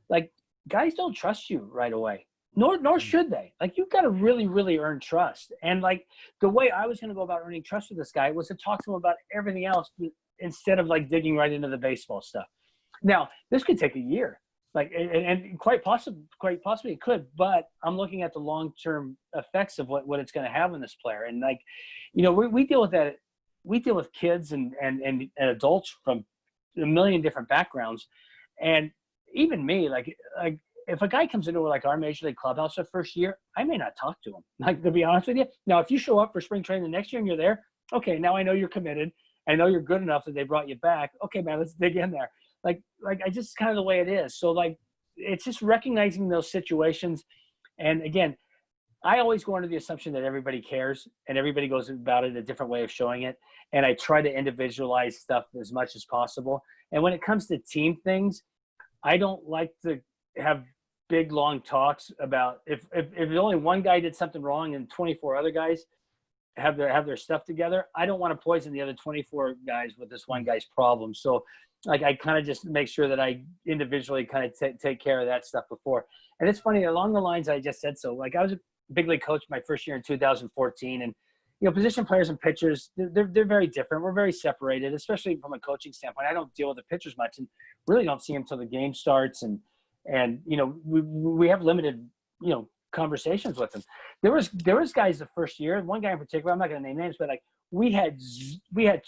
like, guys don't trust you right away, nor should they. Like, you've got to really, really earn trust. And like, the way I was going to go about earning trust with this guy was to talk to him about everything else instead of like digging right into the baseball stuff. Now, this could take a year, like, and quite possibly it could, but I'm looking at the long-term effects of what it's going to have on this player. And like, we deal with that. We deal with kids and adults from a million different backgrounds. And even me, like if a guy comes into like our major league clubhouse the first year, I may not talk to him, like, to be honest with you. Now, if you show up for spring training the next year and you're there, okay, now I know you're committed. I know you're good enough that they brought you back. Okay, man, let's dig in there. Like I just kind of the way it is. So like, it's just recognizing those situations. And again, I always go under the assumption that everybody cares and everybody goes about it a different way of showing it. And I try to individualize stuff as much as possible. And when it comes to team things, I don't like to have big, long talks about if only one guy did something wrong and 24 other guys have their stuff together. I don't want to poison the other 24 guys with this one guy's problem. So like, I kind of just make sure that I individually kind of take care of that stuff before. And it's funny, along the lines I just said, so like, I was a big league coach my first year in 2014, and position players and pitchers, they're very different. We're very separated, especially from a coaching standpoint. I don't deal with the pitchers much, and really don't see them until the game starts. And we have limited conversations with them. There was guys the first year, one guy in particular, I'm not going to name names, but like, we had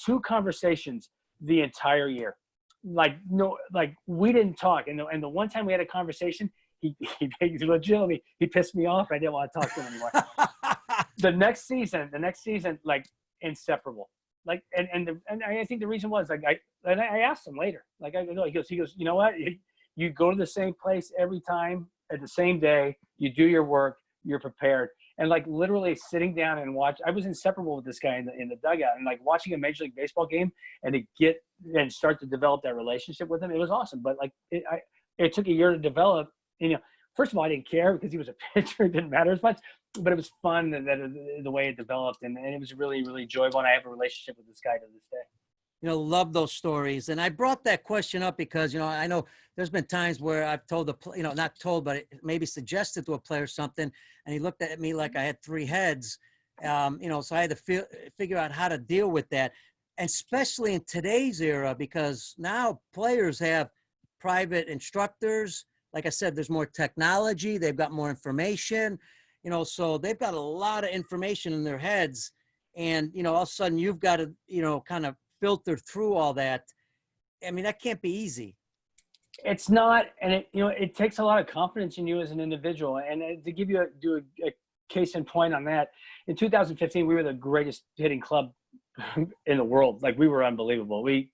2 conversations the entire year. Like, no, like, we didn't talk. And the one time we had a conversation, he legitimately, he pissed me off. I didn't want to talk to him anymore. The next season, like, inseparable. Like, and I think the reason was, like, I asked him later, like, I know, he goes, you know what? You go to the same place every time at the same day, you do your work, you're prepared. And like, literally sitting down and watch, I was inseparable with this guy in the dugout, and like, watching a Major League Baseball game and to get and start to develop that relationship with him, it was awesome. But like, it took a year to develop. First of all, I didn't care because he was a pitcher. It didn't matter as much, but it was fun the way it developed. And it was really, really enjoyable. And I have a relationship with this guy to this day. Love those stories. And I brought that question up because, I know there's been times where I've told not told, but maybe suggested to a player something, and he looked at me like I had 3 heads. So I had to figure out how to deal with that, and especially in today's era, because now players have private instructors. Like I said, there's more technology. They've got more information, so they've got a lot of information in their heads. And, all of a sudden you've got to, kind of filter through all that. I mean, that can't be easy. It's not. And it takes a lot of confidence in you as an individual. And to give you a case in point on that, in 2015, we were the greatest hitting club in the world. Like, we were unbelievable. We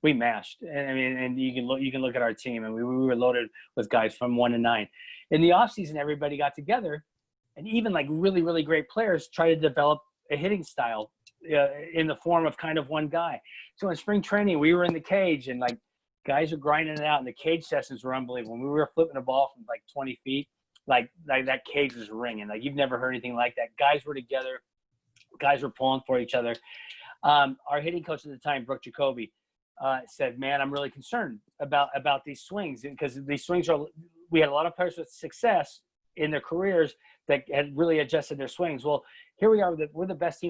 mashed. And I mean, and you can look at our team, and we were loaded with guys from 1 to 9. In the off season, everybody got together, and even like really, really great players try to develop a hitting style in the form of kind of one guy. So in spring training, we were in the cage, and like, guys are grinding it out, and the cage sessions were unbelievable. When we were flipping a ball from like 20 feet, like that cage was ringing. Like, you've never heard anything like that. Guys were together. Guys were pulling for each other. Our hitting coach at the time, Brooke Jacoby, said, man, I'm really concerned about these swings, because these swings we had a lot of players with success in their careers that had really adjusted their swings. Well, here we are, we're the best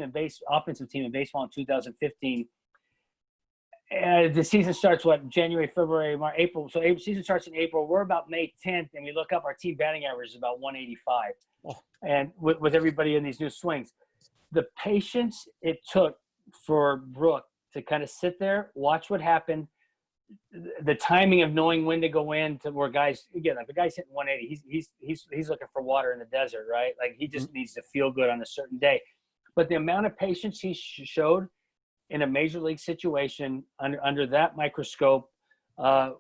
offensive team in baseball in 2015. The season starts January, February, March, April. So season starts in April. We're about May 10th, and we look up our team batting average is about 185. Oh. And with everybody in these new swings, the patience it took for Brooke to kind of sit there, watch what happened, the timing of knowing when to go in to where guys, again, like the guy's hitting 180, he's looking for water in the desert, right? Like he just needs to feel good on a certain day. But the amount of patience he showed in a major league situation under that microscope,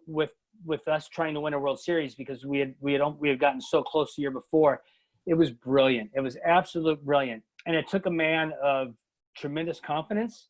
with us trying to win a World Series because we had gotten so close the year before, it was brilliant. It was absolute brilliant, and it took a man of tremendous confidence,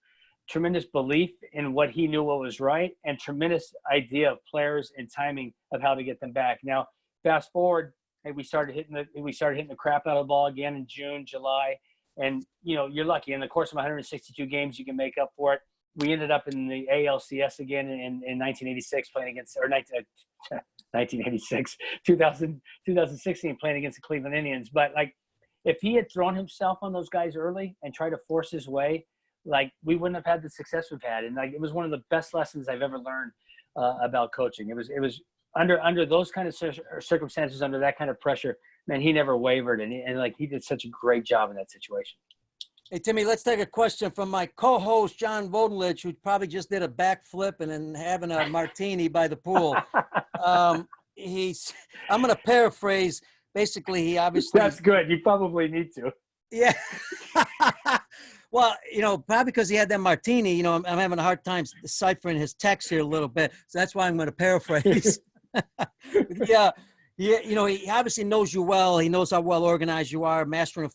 tremendous belief in what he knew what was right, and tremendous idea of players and timing of how to get them back. Now, fast forward, we started hitting the crap out of the ball again in June, July. And, you know, you're lucky. In the course of 162 games, you can make up for it. We ended up in the ALCS again in 1986 playing against – or 1986, 2016 playing against the Cleveland Indians. But, like, if he had thrown himself on those guys early and tried to force his way, like, we wouldn't have had the success we've had. And, like, it was one of the best lessons I've ever learned about coaching. It was under those kind of circumstances, under that kind of pressure – man, he never wavered, and like he did such a great job in that situation. Hey, Timmy, let's take a question from my co-host, John Vodenlich, who probably just did a backflip and then having a martini by the pool. I'm going to paraphrase. Basically, he obviously – That's good. You probably need to. Yeah. Well, you know, probably because he had that martini, you know, I'm having a hard time deciphering his text here a little bit. So that's why I'm going to paraphrase. Yeah. Yeah, you know, he obviously knows you well. He knows how well organized you are, a master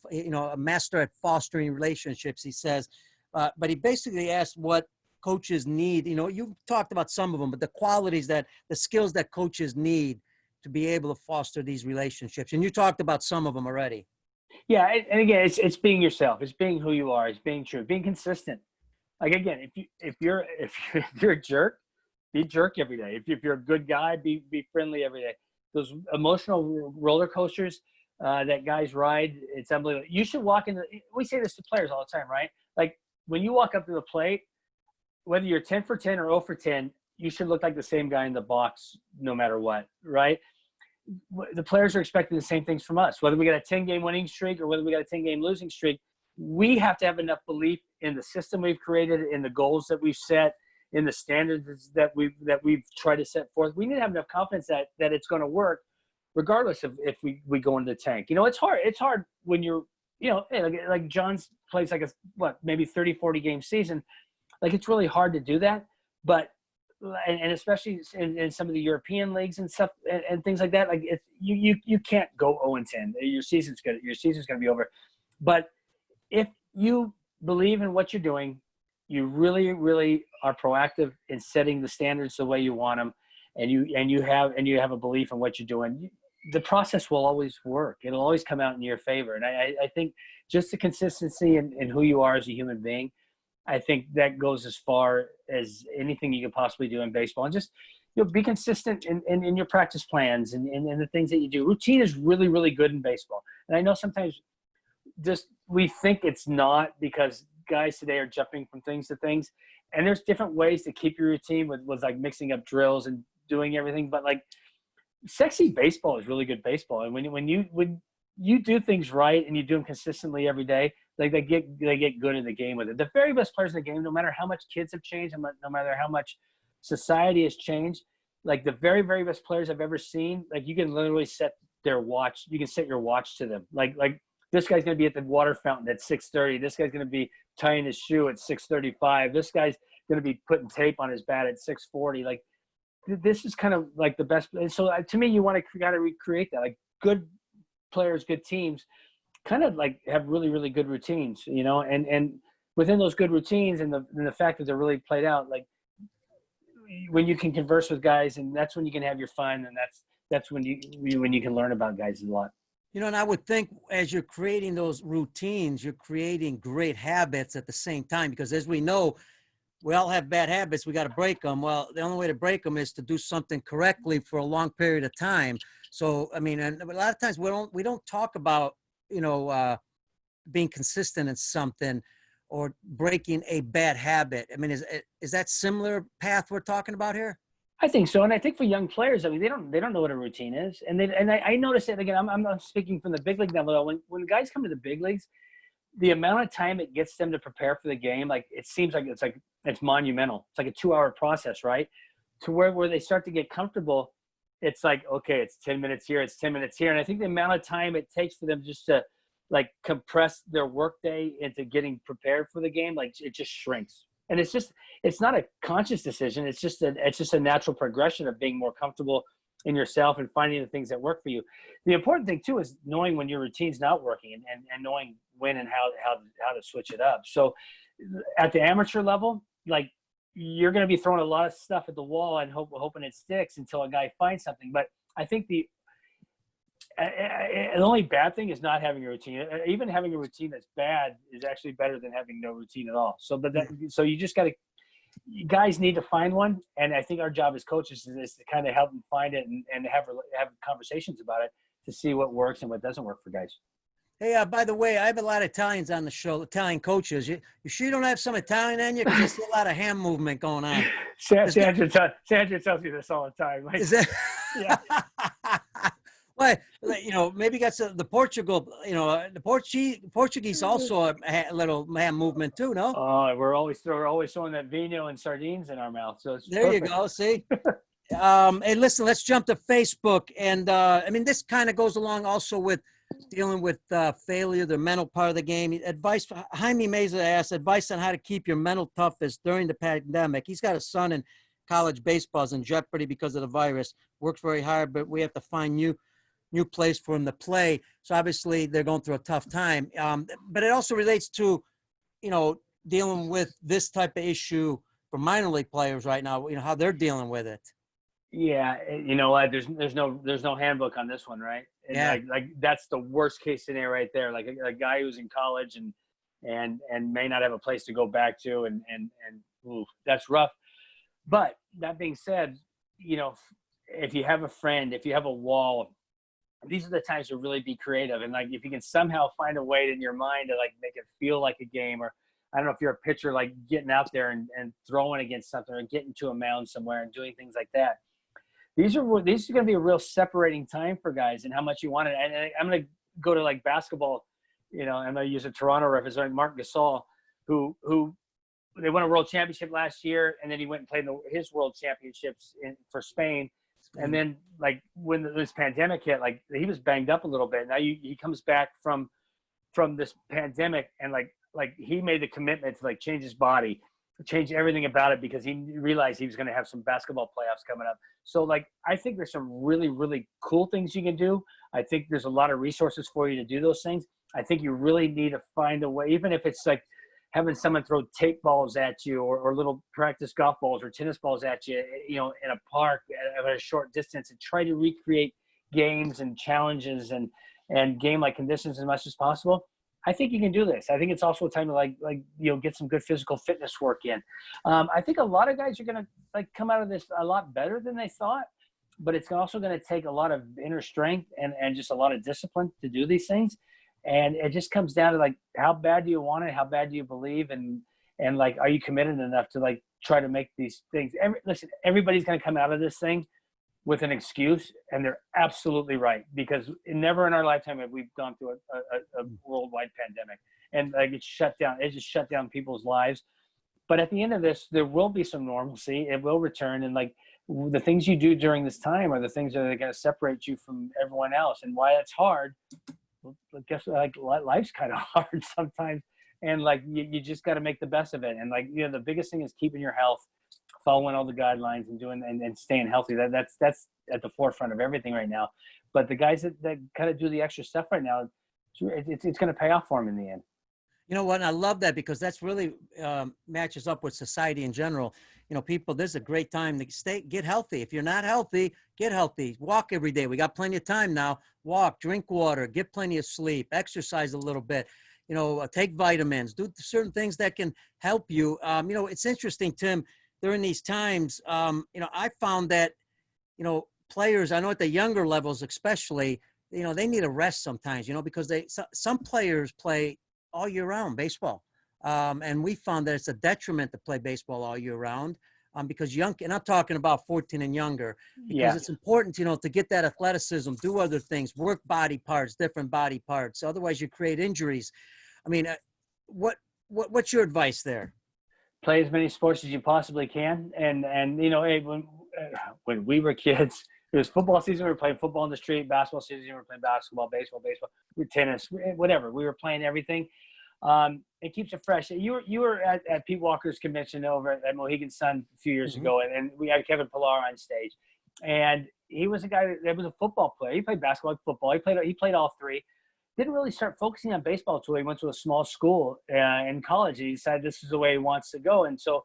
at fostering relationships, he says. But he basically asked what coaches need. You know, you talked about some of them, but the skills that coaches need to be able to foster these relationships. And you talked about some of them already. Yeah, and again, it's being yourself. It's being who you are. It's being true. Being consistent. Like, again, if you're a jerk, be a jerk every day. If you're a good guy, be friendly every day. Those emotional roller coasters that guys ride, it's unbelievable. You should walk into – we say this to players all the time, right? Like, when you walk up to the plate, whether you're 10 for 10 or 0 for 10, you should look like the same guy in the box no matter what, right? The players are expecting the same things from us. Whether we got a 10-game winning streak or whether we got a 10-game losing streak, we have to have enough belief in the system we've created, in the goals that we've set, in the standards that we've tried to set forth. We need to have enough confidence that it's going to work, regardless of if we go into the tank. You know, it's hard. It's hard when you're, you know, like John's plays like maybe 30, 40 game season. Like, it's really hard to do that. But and especially in some of the European leagues and stuff and things like that, like you can't go 0-10. Your season's gonna be over. But if you believe in what you're doing, you really, really are proactive in setting the standards the way you want them, and you have a belief in what you're doing, the process will always work. It'll always come out in your favor. And I think just the consistency in who you are as a human being, I think that goes as far as anything you could possibly do in baseball. And just, you know, be consistent in your practice plans and the things that you do. Routine is really, really good in baseball. And I know sometimes just we think it's not, because guys today are jumping from things to things, and there's different ways to keep your routine with like mixing up drills and doing everything. But like, sexy baseball is really good baseball. And when you do things right and you do them consistently every day, like they get good in the game with it. The very best players in the game, no matter how much kids have changed, no matter how much society has changed, like the very, very best players I've ever seen, like you can literally set their watch. You can set your watch to them. Like this guy's going to be at the water fountain at 6:30. This guy's going to be tying his shoe at 6:35. This guy's going to be putting tape on his bat at 6:40. Like, this is kind of like the best. And so to me, you want to kind of recreate that. Like, good players, good teams kind of like have really, really good routines, you know, and within those good routines and the fact that they're really played out, like when you can converse with guys, and that's when you can have your fun. And that's when you can learn about guys a lot. You know, and I would think as you're creating those routines, you're creating great habits at the same time, because as we know, we all have bad habits. We got to break them. Well, the only way to break them is to do something correctly for a long period of time. So, I mean, and a lot of times we don't talk about, you know, being consistent in something. or breaking a bad habit? I mean, is that similar path we're talking about here? I think so, and I think for young players, I mean, they don't know what a routine is, and I noticed it again. I'm not speaking from the big league level. When guys come to the big leagues, the amount of time it gets them to prepare for the game, like it seems like it's monumental. It's like a 2-hour process, right? To where they start to get comfortable, it's like, okay, it's 10 minutes here, it's 10 minutes here, and I think the amount of time it takes for them just to like compress their workday into getting prepared for the game, like it just shrinks. And it's not a conscious decision. It's just a natural progression of being more comfortable in yourself and finding the things that work for you. The important thing too is knowing when your routine's not working and knowing when and how to switch it up. So at the amateur level, like you're going to be throwing a lot of stuff at the wall and hoping it sticks until a guy finds something. But I think the only bad thing is not having a routine. Even having a routine that's bad is actually better than having no routine at all. So you just got to, guys need to find one. And I think our job as coaches is to kind of help them find it and have conversations about it to see what works and what doesn't work for guys. Hey, by the way, I have a lot of Italians on the show, Italian coaches. You sure you don't have some Italian in you? Because I see a lot of hand movement going on. Sandra tells me this all the time. Like, is that? Yeah. Well, maybe got the Portugal. The Portuguese also a little hand movement too. No. Oh, we're always throwing that vino and sardines in our mouth. So it's there. Perfect. You go. See. Hey, listen. Let's jump to Facebook, and I mean this kind of goes along also with dealing with failure, the mental part of the game. Advice. Jaime Meza asked advice on how to keep your mental toughness during the pandemic. He's got a son in college baseball is in jeopardy because of the virus. Works very hard, but we have to find new place for him to play. So obviously they're going through a tough time. But it also relates to, dealing with this type of issue for minor league players right now, how they're dealing with it. Yeah. You know what? There's no handbook on this one, right? And yeah. Like that's the worst case scenario right there. Like a guy who's in college and may not have a place to go back to and ooh, that's rough. But that being said, if you have a friend, if you have a wall, these are the times to really be creative. And like, if you can somehow find a way in your mind to like make it feel like a game, or I don't know if you're a pitcher, like getting out there and throwing against something or getting to a mound somewhere and doing things like that. These are going to be a real separating time for guys and how much you want it. And I'm going to go to like basketball, I'm going to use a Toronto reference, like Marc Gasol, who they won a world championship last year. And then he went and played his world championships for Spain. And then, like, when this pandemic hit, like, he was banged up a little bit. Now he comes back from this pandemic, and like he made the commitment to like change his body, change everything about it because he realized he was going to have some basketball playoffs coming up. So, like, I think there's some really, really cool things you can do. I think there's a lot of resources for you to do those things. I think you really need to find a way, even if it's like having someone throw tape balls at you or little practice golf balls or tennis balls at you, in a park at a short distance, and try to recreate games and challenges and game-like conditions as much as possible. I think you can do this. I think it's also a time to get some good physical fitness work in. I think a lot of guys are going to like come out of this a lot better than they thought, but it's also going to take a lot of inner strength and just a lot of discipline to do these things. And it just comes down to like, how bad do you want it? How bad do you believe? And like, are you committed enough to like try to make these things? Listen, everybody's going to come out of this thing with an excuse, and they're absolutely right, because never in our lifetime have we gone through a worldwide pandemic, and like it just shut down people's lives. But at the end of this, there will be some normalcy. It will return, and like the things you do during this time are the things that are going to separate you from everyone else. And why it's hard. I guess like life's kind of hard sometimes, and like you just got to make the best of it. And like the biggest thing is keeping your health, following all the guidelines, and doing and staying healthy. That's at the forefront of everything right now. But the guys that kind of do the extra stuff right now, it's going to pay off for them in the end. You know what? And I love that, because that's really matches up with society in general. People, this is a great time to get healthy. If you're not healthy, get healthy. Walk every day. We got plenty of time now. Walk, drink water, get plenty of sleep, exercise a little bit, take vitamins, do certain things that can help you. It's interesting, Tim, during these times, I found that, players, I know at the younger levels, especially, they need a rest sometimes, because some players play all year round baseball. And we found that it's a detriment to play baseball all year round. Because and I'm talking about 14 and younger, because it's important, to get that athleticism, do other things, work body parts, different body parts. Otherwise you create injuries. I mean, what's your advice there? Play as many sports as you possibly can. And hey, when we were kids, it was football season. We were playing football in the street. Basketball season, we were playing basketball, baseball, tennis, whatever. We were playing everything. It keeps it fresh. You were at Pete Walker's convention over at Mohegan Sun a few years ago, and we had Kevin Pillar on stage, and he was a guy that was a football player. He played basketball, football. He played all three. Didn't really start focusing on baseball until he went to a small school in college. He decided this is the way he wants to go. And so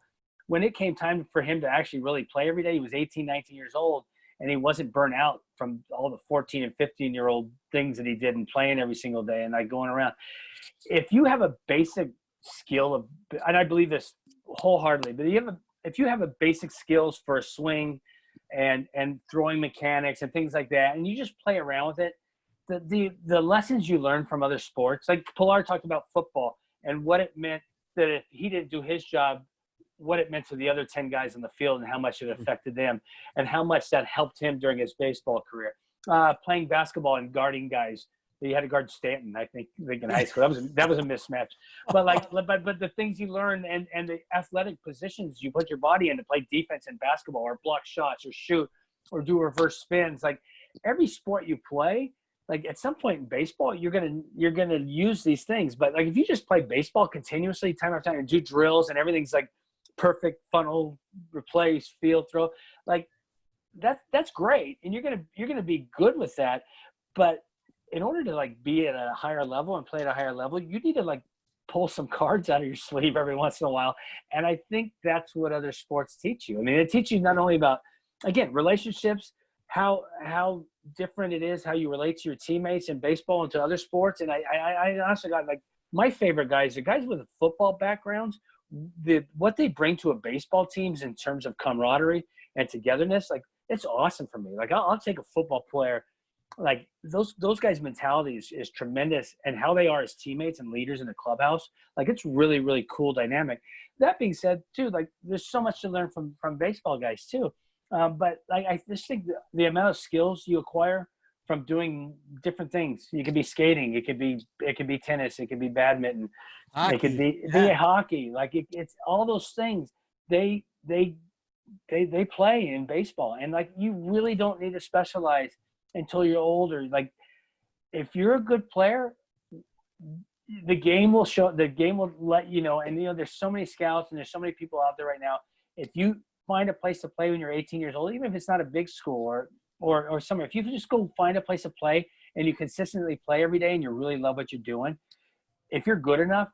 when it came time for him to actually really play every day, he was 18, 19 years old, and he wasn't burnt out from all the 14 and 15-year-old things that he did and playing every single day and like going around. If you have a basic skill of, and I believe this wholeheartedly, but if you have a basic skills for a swing and throwing mechanics and things like that, and you just play around with it, the lessons you learn from other sports, like Pilar talked about football and what it meant that if he didn't do his job, what it meant to the other 10 guys on the field and how much it affected them and how much that helped him during his baseball career. Playing basketball and guarding guys. He had to guard Stanton, I think in high school. That was a mismatch. But but the things you learn and the athletic positions you put your body in to play defense in basketball or block shots or shoot or do reverse spins, like every sport you play, like at some point in baseball, you're gonna use these things. But like if you just play baseball continuously, time after time, and do drills and everything's like perfect, funnel, replace, field, throw, like that's great, and you're gonna be good with that. But in order to like be at a higher level and play at a higher level, you need to like pull some cards out of your sleeve every once in a while. And I think that's what other sports teach you. I mean, it teaches you not only about, again, relationships, how different it is, how you relate to your teammates in baseball and to other sports. And I honestly got like my favorite guys, the guys with football backgrounds, what they bring to a baseball teams in terms of camaraderie and togetherness, like it's awesome for me. Like I'll take a football player. Like those guys' mentality is tremendous, and how they are as teammates and leaders in the clubhouse. Like it's really, really cool dynamic. That being said, too, like there's so much to learn from baseball guys too. But like I just think the amount of skills you acquire from doing different things. You could be skating, it could be tennis, it could be badminton, Hockey. it could be hockey. Like it's all those things. They play in baseball, and like you really don't need to specialize until you're older. Like if you're a good player, the game will let you know. And there's so many scouts and there's so many people out there right now. If you find a place to play when you're 18 years old, even if it's not a big school or somewhere, if you just go find a place to play and you consistently play every day and you really love what you're doing, if you're good enough,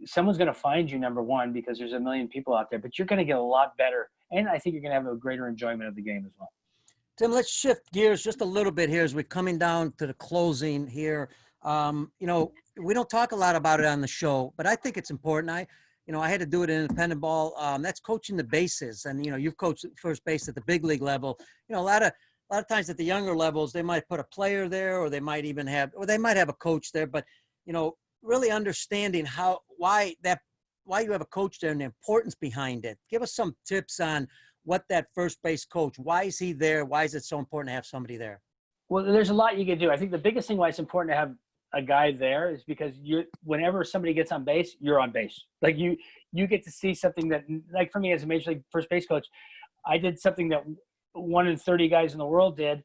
someone's going to find you, number one, because there's a million people out there, but you're going to get a lot better. And I think you're going to have a greater enjoyment of the game as well. Tim, let's shift gears just a little bit here as we're coming down to the closing here. We don't talk a lot about it on the show, but I think it's important. I had to do it in independent ball. That's coaching the bases. And, you've coached first base at the big league level. A lot of times at the younger levels, they might put a player there, or they might have a coach there. But, really understanding why you have a coach there and the importance behind it. Give us some tips on what that first base coach, why is he there? Why is it so important to have somebody there? Well, there's a lot you can do. I think the biggest thing why it's important to have a guy there is because whenever somebody gets on base, you're on base. Like you get to see something that, like for me as a major league first base coach, I did something that 1 in 30 guys in the world did.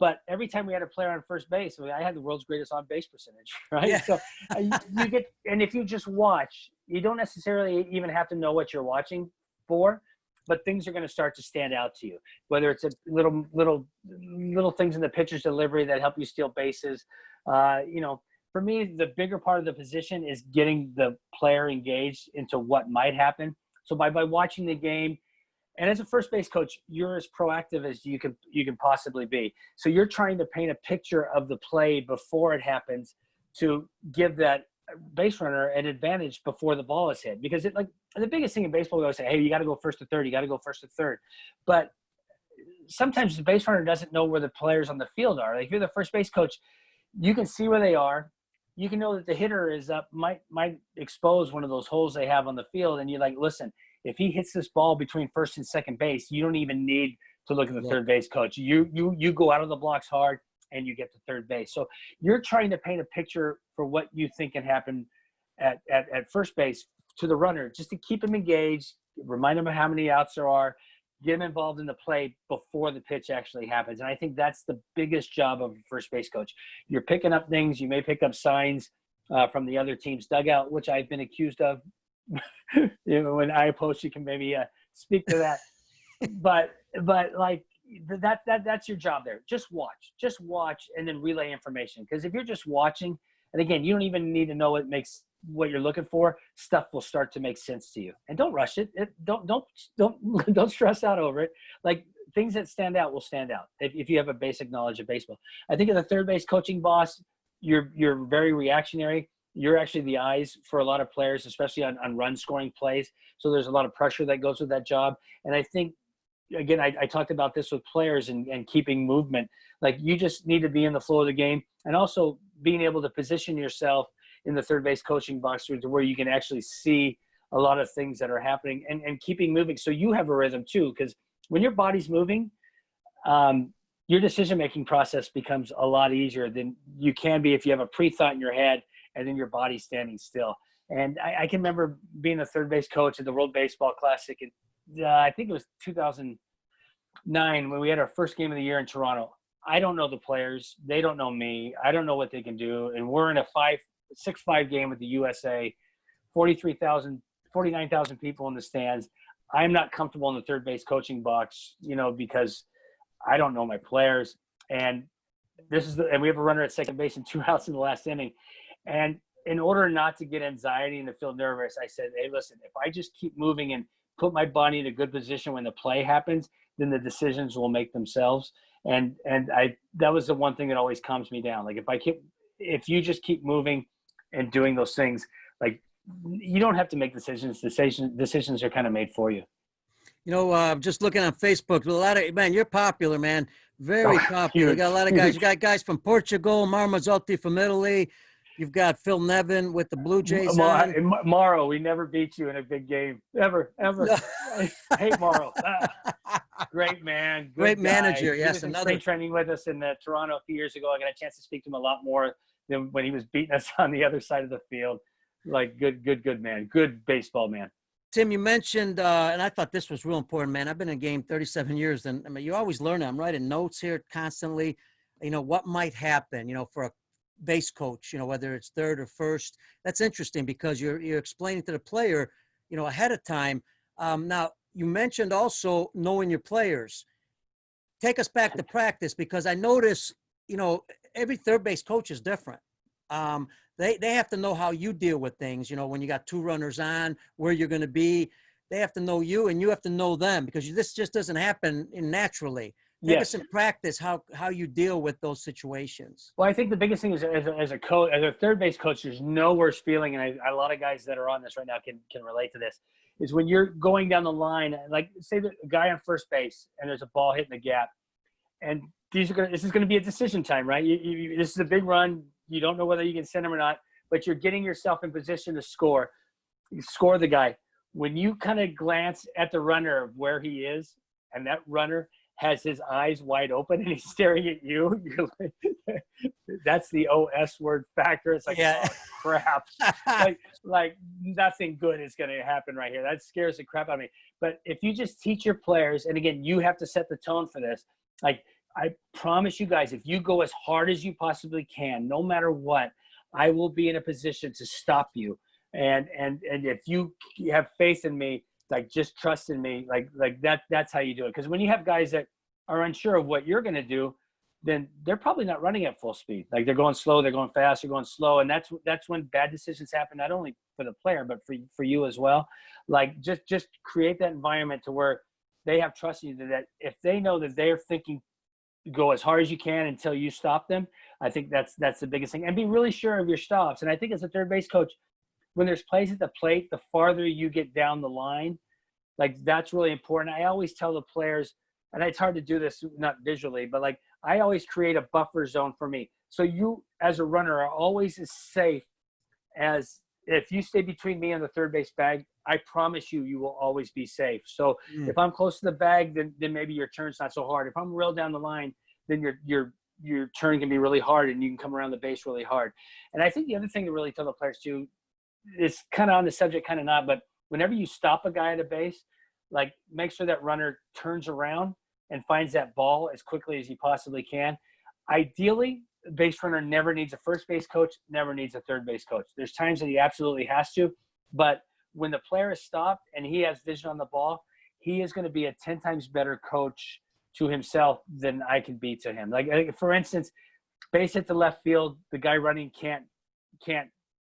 But every time we had a player on first base, I had the world's greatest on base percentage, right? Yeah. So you get, and if you just watch, you don't necessarily even have to know what you're watching for, but things are going to start to stand out to you, whether it's a little things in the pitcher's delivery that help you steal bases. For me, the bigger part of the position is getting the player engaged into what might happen. So by watching the game, and as a first base coach, you're as proactive as you can possibly be. So you're trying to paint a picture of the play before it happens to give that base runner an advantage before the ball is hit. Because the biggest thing in baseball, we always say, hey, you got to go first to third. You got to go first to third. But sometimes the base runner doesn't know where the players on the field are. Like if you're the first base coach, you can see where they are. you can know that the hitter is up, might expose one of those holes they have on the field. And you're like, listen, if he hits this ball between first and second base, you don't even need to look at the third base coach. You go out of the blocks hard and you get to third base. So you're trying to paint a picture for what you think can happen at first base to the runner, just to keep him engaged, remind him of how many outs there are, get him involved in the play before the pitch actually happens. And I think that's the biggest job of a first base coach. You're picking up things. You may pick up signs from the other team's dugout, which I've been accused of. When I post, you can maybe speak to that. but like that's your job there. Just watch and then relay information. Because if you're just watching, and again, you don't even need to know what you're looking for, stuff will start to make sense to you. And don't rush it. Don't stress out over it. Like, things that stand out will stand out if you have a basic knowledge of baseball. I think as a third base coaching boss, you're very reactionary. You're actually the eyes for a lot of players, especially on run scoring plays. So there's a lot of pressure that goes with that job. And I think, again, I talked about this with players and keeping movement. Like, you just need to be in the flow of the game, and also being able to position yourself in the third base coaching box to where you can actually see a lot of things that are happening and keeping moving. So you have a rhythm too, because when your body's moving, your decision-making process becomes a lot easier than you can be if you have a pre-thought in your head and then your body's standing still. And I can remember being a third base coach at the World Baseball Classic. And I think it was 2009 when we had our first game of the year in Toronto. I don't know the players. They don't know me. I don't know what they can do. And we're in a 6-5 game with the USA, 49,000 people in the stands. I'm not comfortable in the third base coaching box, because I don't know my players. And and we have a runner at second base and 2 outs in the last inning. And in order not to get anxiety and to feel nervous, I said, hey, listen, if I just keep moving and put my body in a good position when the play happens, then the decisions will make themselves. And that was the one thing that always calms me down. Like, if you just keep moving and doing those things, like, you don't have to make decisions. Decisions are kind of made for you. Just looking on Facebook, a lot of, man, you're popular, man. Very popular. You got a lot of guys. You got guys from Portugal, Marmazzotti from Italy. You've got Phil Nevin with the Blue Jays. Morrow, we never beat you in a big game. Ever. I hate Morrow. Great man. Great manager. He Yes. was in spring training with us in Toronto a few years ago. I got a chance to speak to him a lot more than when he was beating us on the other side of the field. Like, good man. Good baseball man. Tim, you mentioned, and I thought this was real important, man. I've been in the game 37 years, and I mean, you always learn. I'm writing notes here constantly, what might happen, for a base coach, whether it's third or first. That's interesting because you're explaining to the player, ahead of time. Now, you mentioned also knowing your players. Take us back to practice, because I notice, every third base coach is different. They have to know how you deal with things, when you got 2 runners on, where you're going to be. They have to know you, and you have to know them, because this just doesn't happen naturally. Take us in practice how you deal with those situations. Well, I think the biggest thing is as a coach, as a third base coach, there's no worse feeling, and a lot of guys that are on this right now can relate to this, is when you're going down the line, like, say the guy on first base and there's a ball hitting the gap, and this is going to be a decision time, right? This is a big run. You don't know whether you can send him or not, but you're getting yourself in position to score. You score the guy. When you kind of glance at the runner of where he is, and that runner has his eyes wide open and he's staring at you, you're like, that's the OS word factor. It's like, oh, crap. like nothing good is going to happen right here. That scares the crap out of me. But if you just teach your players, and again, you have to set the tone for this. Like, I promise you guys, if you go as hard as you possibly can, no matter what, I will be in a position to stop you. And if you have faith in me, like, just trust in me, like that's how you do it. Because when you have guys that are unsure of what you're going to do, then they're probably not running at full speed. Like, they're going slow, they're going fast, they're going slow. And that's when bad decisions happen, not only for the player, but for you as well. Like, just create that environment to where they have trust in you, that if they know that they're thinking, go as hard as you can until you stop them. I think that's the biggest thing. And be really sure of your stops. And I think as a third base coach, when there's plays at the plate, the farther you get down the line, like, that's really important. I always tell the players, and it's hard to do this, not visually, but like, I always create a buffer zone for me. So you, as a runner, are always as safe as if you stay between me and the third base bag. I promise you, you will always be safe. So if I'm close to the bag, then maybe your turn's not so hard. If I'm real down the line, then your turn can be really hard and you can come around the base really hard. And I think the other thing to really tell the players too, is kind of on the subject, kind of not, but whenever you stop a guy at a base, like make sure that runner turns around and finds that ball as quickly as he possibly can. Ideally, the base runner never needs a first base coach, never needs a third base coach. There's times that he absolutely has to, but when the player is stopped and he has vision on the ball, he is going to be a 10 times better coach to himself than I can be to him. Like for instance, base hit to left field, the guy running can't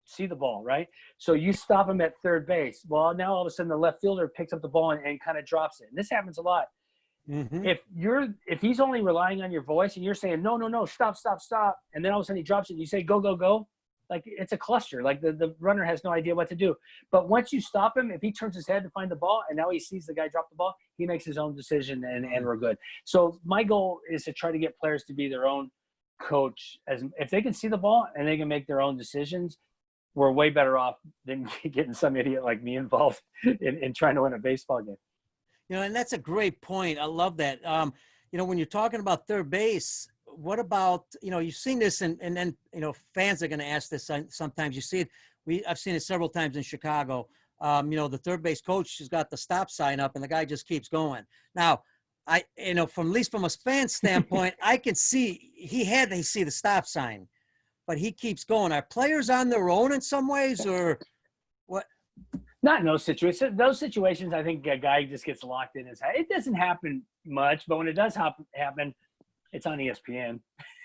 see the ball, right? So you stop him at third base. Well, now all of a sudden the left fielder picks up the ball and kind of drops it. And this happens a lot. If he's only relying on your voice and you're saying, no, stop. And then all of a sudden he drops it and you say, go. Like it's a cluster. Like the runner has no idea what to do. But once you stop him, if he turns his head to find the ball and now he sees the guy drop the ball, he makes his own decision and we're good. So my goal is to try to get players to be their own coach. As if they can see the ball and they can make their own decisions, we're way better off than getting some idiot like me involved in trying to win a baseball game. You know, and that's a great point. I love that. You know, when you're talking about third base, what about, you know, you've seen this and then, you know, fans are going to ask this sometimes. You see it. I've seen it several times in Chicago. You know, the third base coach has got the stop sign up and the guy just keeps going. Now, you know, from at least from a fan standpoint, I can see he had to see the stop sign, but he keeps going. Are players on their own in some ways or what? Not in those situations. Those situations, I think a guy just gets locked in his head. It doesn't happen much, but when it does happen, it's on ESPN.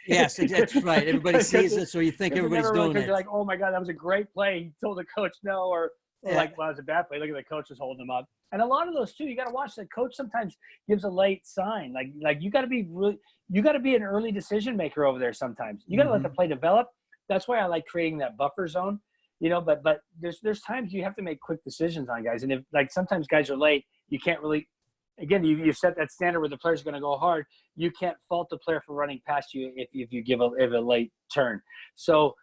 Yes, that's right. Everybody sees it, so you think everybody's doing it. You're like, oh my God, that was a great play. He told the coach no, or like, well, that was a bad play. Look at the coach was holding him up. And a lot of those too, you got to watch. The coach sometimes gives a late sign. Like you got to be an early decision maker over there. Sometimes you got to let the play develop. That's why I like creating that buffer zone. You know, but there's times you have to make quick decisions on guys, and if like sometimes guys are late, you can't really. Again, you set that standard where the player's going to go hard. You can't fault the player for running past you if you give a late turn. So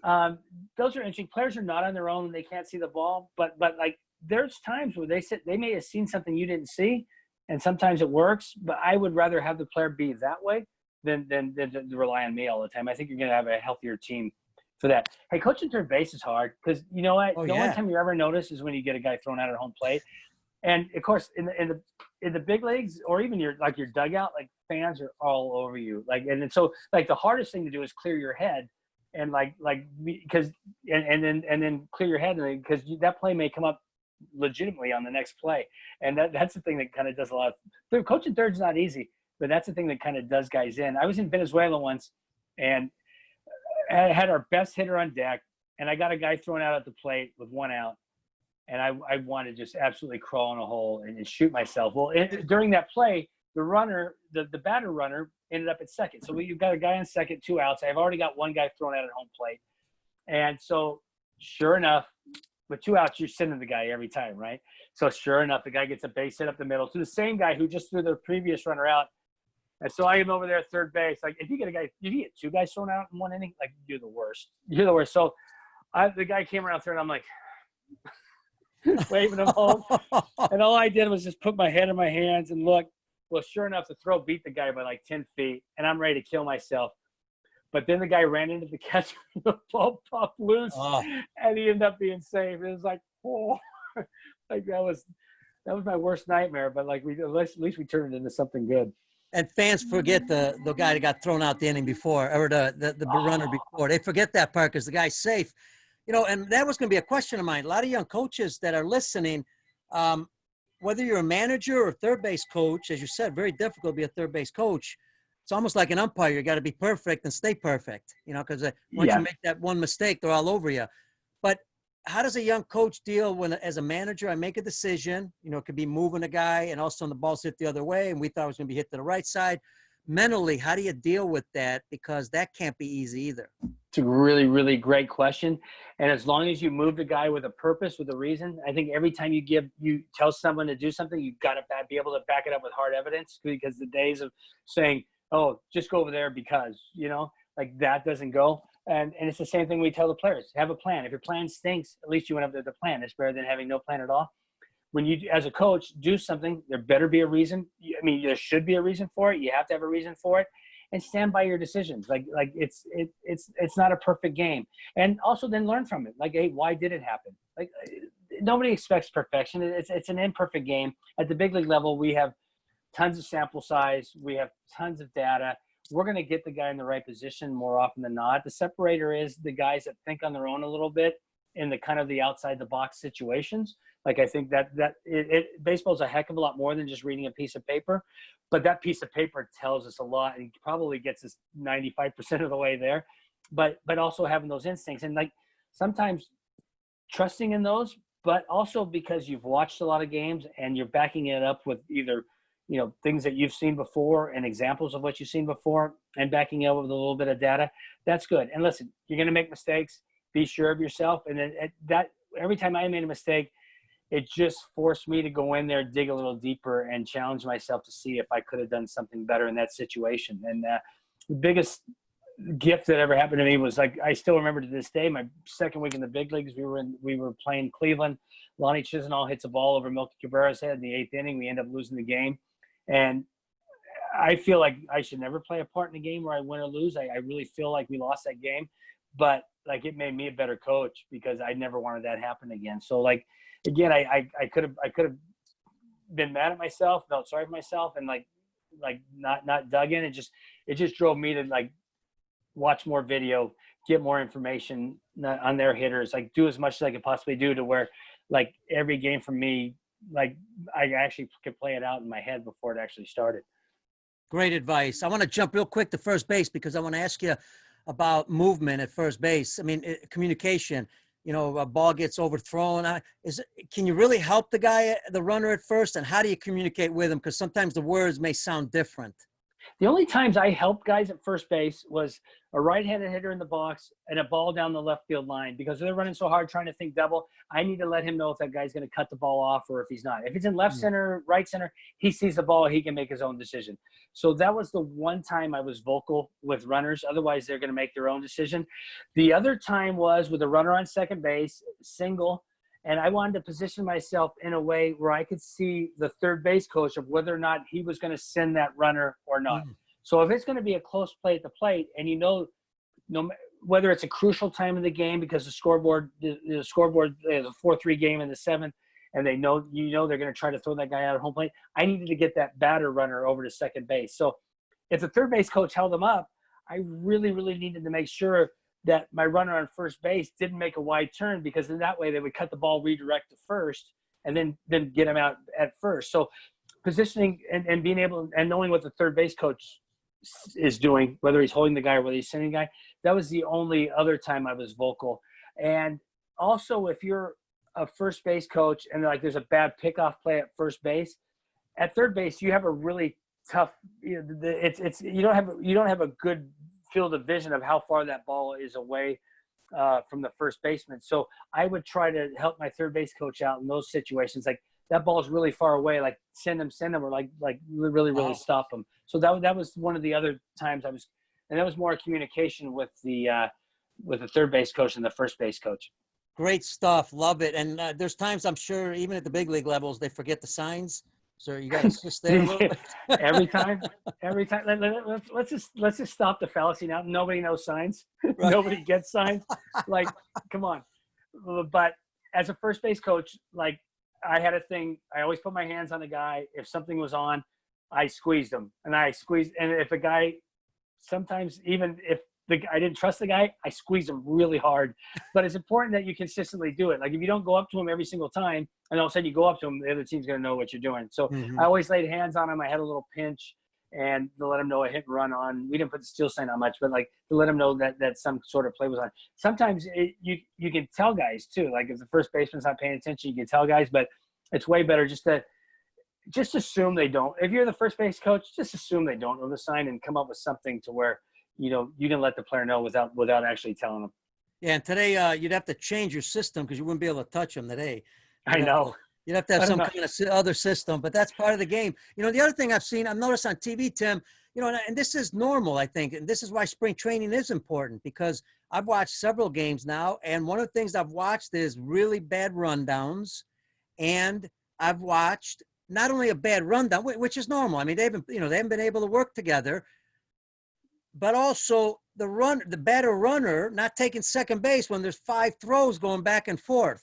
those are interesting. Players are not on their own; they can't see the ball. But like there's times where they may have seen something you didn't see, and sometimes it works. But I would rather have the player be that way than to rely on me all the time. I think you're going to have a healthier team for that. Hey, coaching third base is hard because you know what? The only time you ever notice is when you get a guy thrown out at home plate. And of course, in the big leagues or even your dugout, like fans are all over you. Like, and so like the hardest thing to do is clear your head and because then clear your head because that play may come up legitimately on the next play. And that's the thing that kind of does a lot. Coaching third is not easy, but that's the thing that kind of does guys in. I was in Venezuela once and I had our best hitter on deck, and I got a guy thrown out at the plate with one out, and I wanted to just absolutely crawl in a hole and shoot myself. Well, during that play, the batter runner ended up at second. So you've got a guy on second, 2 outs. I've already got one guy thrown out at home plate. And so sure enough, with 2 outs, you're sending the guy every time, right? So sure enough, the guy gets a base hit up the middle to the same guy who just threw the previous runner out. And so I am over there at third base. Like, if you get 2 guys thrown out in one inning, like, you're the worst. You're the worst. So the guy came around third, and I'm like waving him home. And all I did was just put my head in my hands and look. Well, sure enough, the throw beat the guy by like 10 feet, and I'm ready to kill myself. But then the guy ran into the catcher, and the ball popped loose, and he ended up being safe. It was like, like that was my worst nightmare. But like at least we turned it into something good. And fans forget the guy that got thrown out the inning before, or the runner before. They forget that part because the guy's safe. You know, and that was going to be a question of mine. A lot of young coaches that are listening, whether you're a manager or third base coach, as you said, very difficult to be a third base coach. It's almost like an umpire. You got to be perfect and stay perfect, you know, because once you make that one mistake, they're all over you. But how does a young coach deal when, as a manager, I make a decision, you know, it could be moving a guy and also the ball's hit the other way and we thought it was going to be hit to the right side. Mentally, how do you deal with that? Because that can't be easy either. It's a really, really great question. And as long as you move the guy with a purpose, with a reason, I think every time you tell someone to do something, you've got to be able to back it up with hard evidence, because the days of saying, oh, just go over there because, you know, like that doesn't go. And it's the same thing we tell the players: have a plan. If your plan stinks, at least you went up with the plan. It's better than having no plan at all. When you, as a coach, do something, there better be a reason. I mean, there should be a reason for it. You have to have a reason for it, and stand by your decisions. Like it's not a perfect game, and also then learn from it. Like, hey, why did it happen? Like, nobody expects perfection. It's an imperfect game. At the big league level, we have tons of sample size. We have tons of data. We're going to get the guy in the right position more often than not. The separator is the guys that think on their own a little bit in the kind of the outside the box situations. Like, I think that baseball's a heck of a lot more than just reading a piece of paper, but that piece of paper tells us a lot and probably gets us 95% of the way there. But also having those instincts, and like sometimes trusting in those, but also because you've watched a lot of games and you're backing it up with either, you know, things that you've seen before and examples of what you've seen before, and backing it up with a little bit of data. That's good. And listen, you're going to make mistakes. Be sure of yourself. And then that every time I made a mistake, it just forced me to go in there, dig a little deeper, and challenge myself to see if I could have done something better in that situation. And the biggest gift that ever happened to me was, like, I still remember to this day, my second week in the big leagues, we were playing Cleveland. Lonnie Chisenhall hits a ball over Milky Cabrera's head in the 8th inning. We end up losing the game. And I feel like I should never play a part in a game where I win or lose. I really feel like we lost that game, but like, it made me a better coach because I never wanted that happen again. So, like, again, I could have been mad at myself, felt sorry for myself, and like not dug in. It just drove me to, like, watch more video, get more information on their hitters, like do as much as I could possibly do to where, like, every game for me, like, I actually could play it out in my head before it actually started. Great advice. I want to jump real quick to first base because I want to ask you about movement at first base. I mean, communication. You know, a ball gets overthrown. Can you really help the runner at first? And how do you communicate with him? Because sometimes the words may sound different. The only times I helped guys at first base was a right-handed hitter in the box and a ball down the left field line, because they're running so hard trying to think double. I need to let him know if that guy's going to cut the ball off or if he's not. If it's in left center, right center, he sees the ball, he can make his own decision. So that was the one time I was vocal with runners. Otherwise, they're going to make their own decision. The other time was with a runner on second base, single, and I wanted to position myself in a way where I could see the third base coach of whether or not he was going to send that runner or not. So if it's going to be a close play at the plate, and you know, whether it's a crucial time of the game because the scoreboard is a 4-3 game in the 7th, and they know they're going to try to throw that guy out at home plate, I needed to get that batter runner over to second base. So if the third base coach held him up, I really, really needed to make sure that my runner on first base didn't make a wide turn, because in that way they would cut the ball, redirect to first, and then get him out at first. So positioning and being able and knowing what the third base coach is doing, whether he's holding the guy or whether he's sending the guy, that was the only other time I was vocal. And also, if you're a first base coach and like there's a bad pickoff play at first base, at third base you have a really tough, you don't have a good field of vision of how far that ball is away from the first baseman. So I would try to help my third base coach out in those situations. Like, that ball is really far away, like send him, or like really stop him. So that was one of the other times and that was more communication with the third base coach and the first base coach. Great stuff. Love it. And there's times, I'm sure, even at the big league levels, they forget the signs. So you got to assist there a little bit. every time. Let's just stop the fallacy now. Nobody knows signs. Right. Nobody gets signs. Like, come on. But as a first base coach, like, I had a thing. I always put my hands on the guy. If something was on, I squeezed him. And if a guy, sometimes even if I didn't trust the guy, I squeezed him really hard. But it's important that you consistently do it. Like, if you don't go up to him every single time, and all of a sudden you go up to him, the other team's going to know what you're doing. So I always laid hands on him. I had a little pinch, and to let him know a hit and run on. We didn't put the steal sign on much, but like to let him know that some sort of play was on. Sometimes you can tell guys too. Like, if the first baseman's not paying attention, you can tell guys. But it's way better just assume they don't. If you're the first base coach, just assume they don't know the sign and come up with something to where you can let the player know without actually telling them. Yeah, and today you'd have to change your system because you wouldn't be able to touch them today. I know. You'd have to have some kind of other system, but that's part of the game. The other thing I've noticed on TV, Tim, you know, and this is normal, I think, and this is why spring training is important, because I've watched several games now, and one of the things I've watched is really bad rundowns, and I've watched not only a bad rundown, which is normal. I mean, they haven't been able to work together, but also the better runner not taking second base when there's 5 throws going back and forth.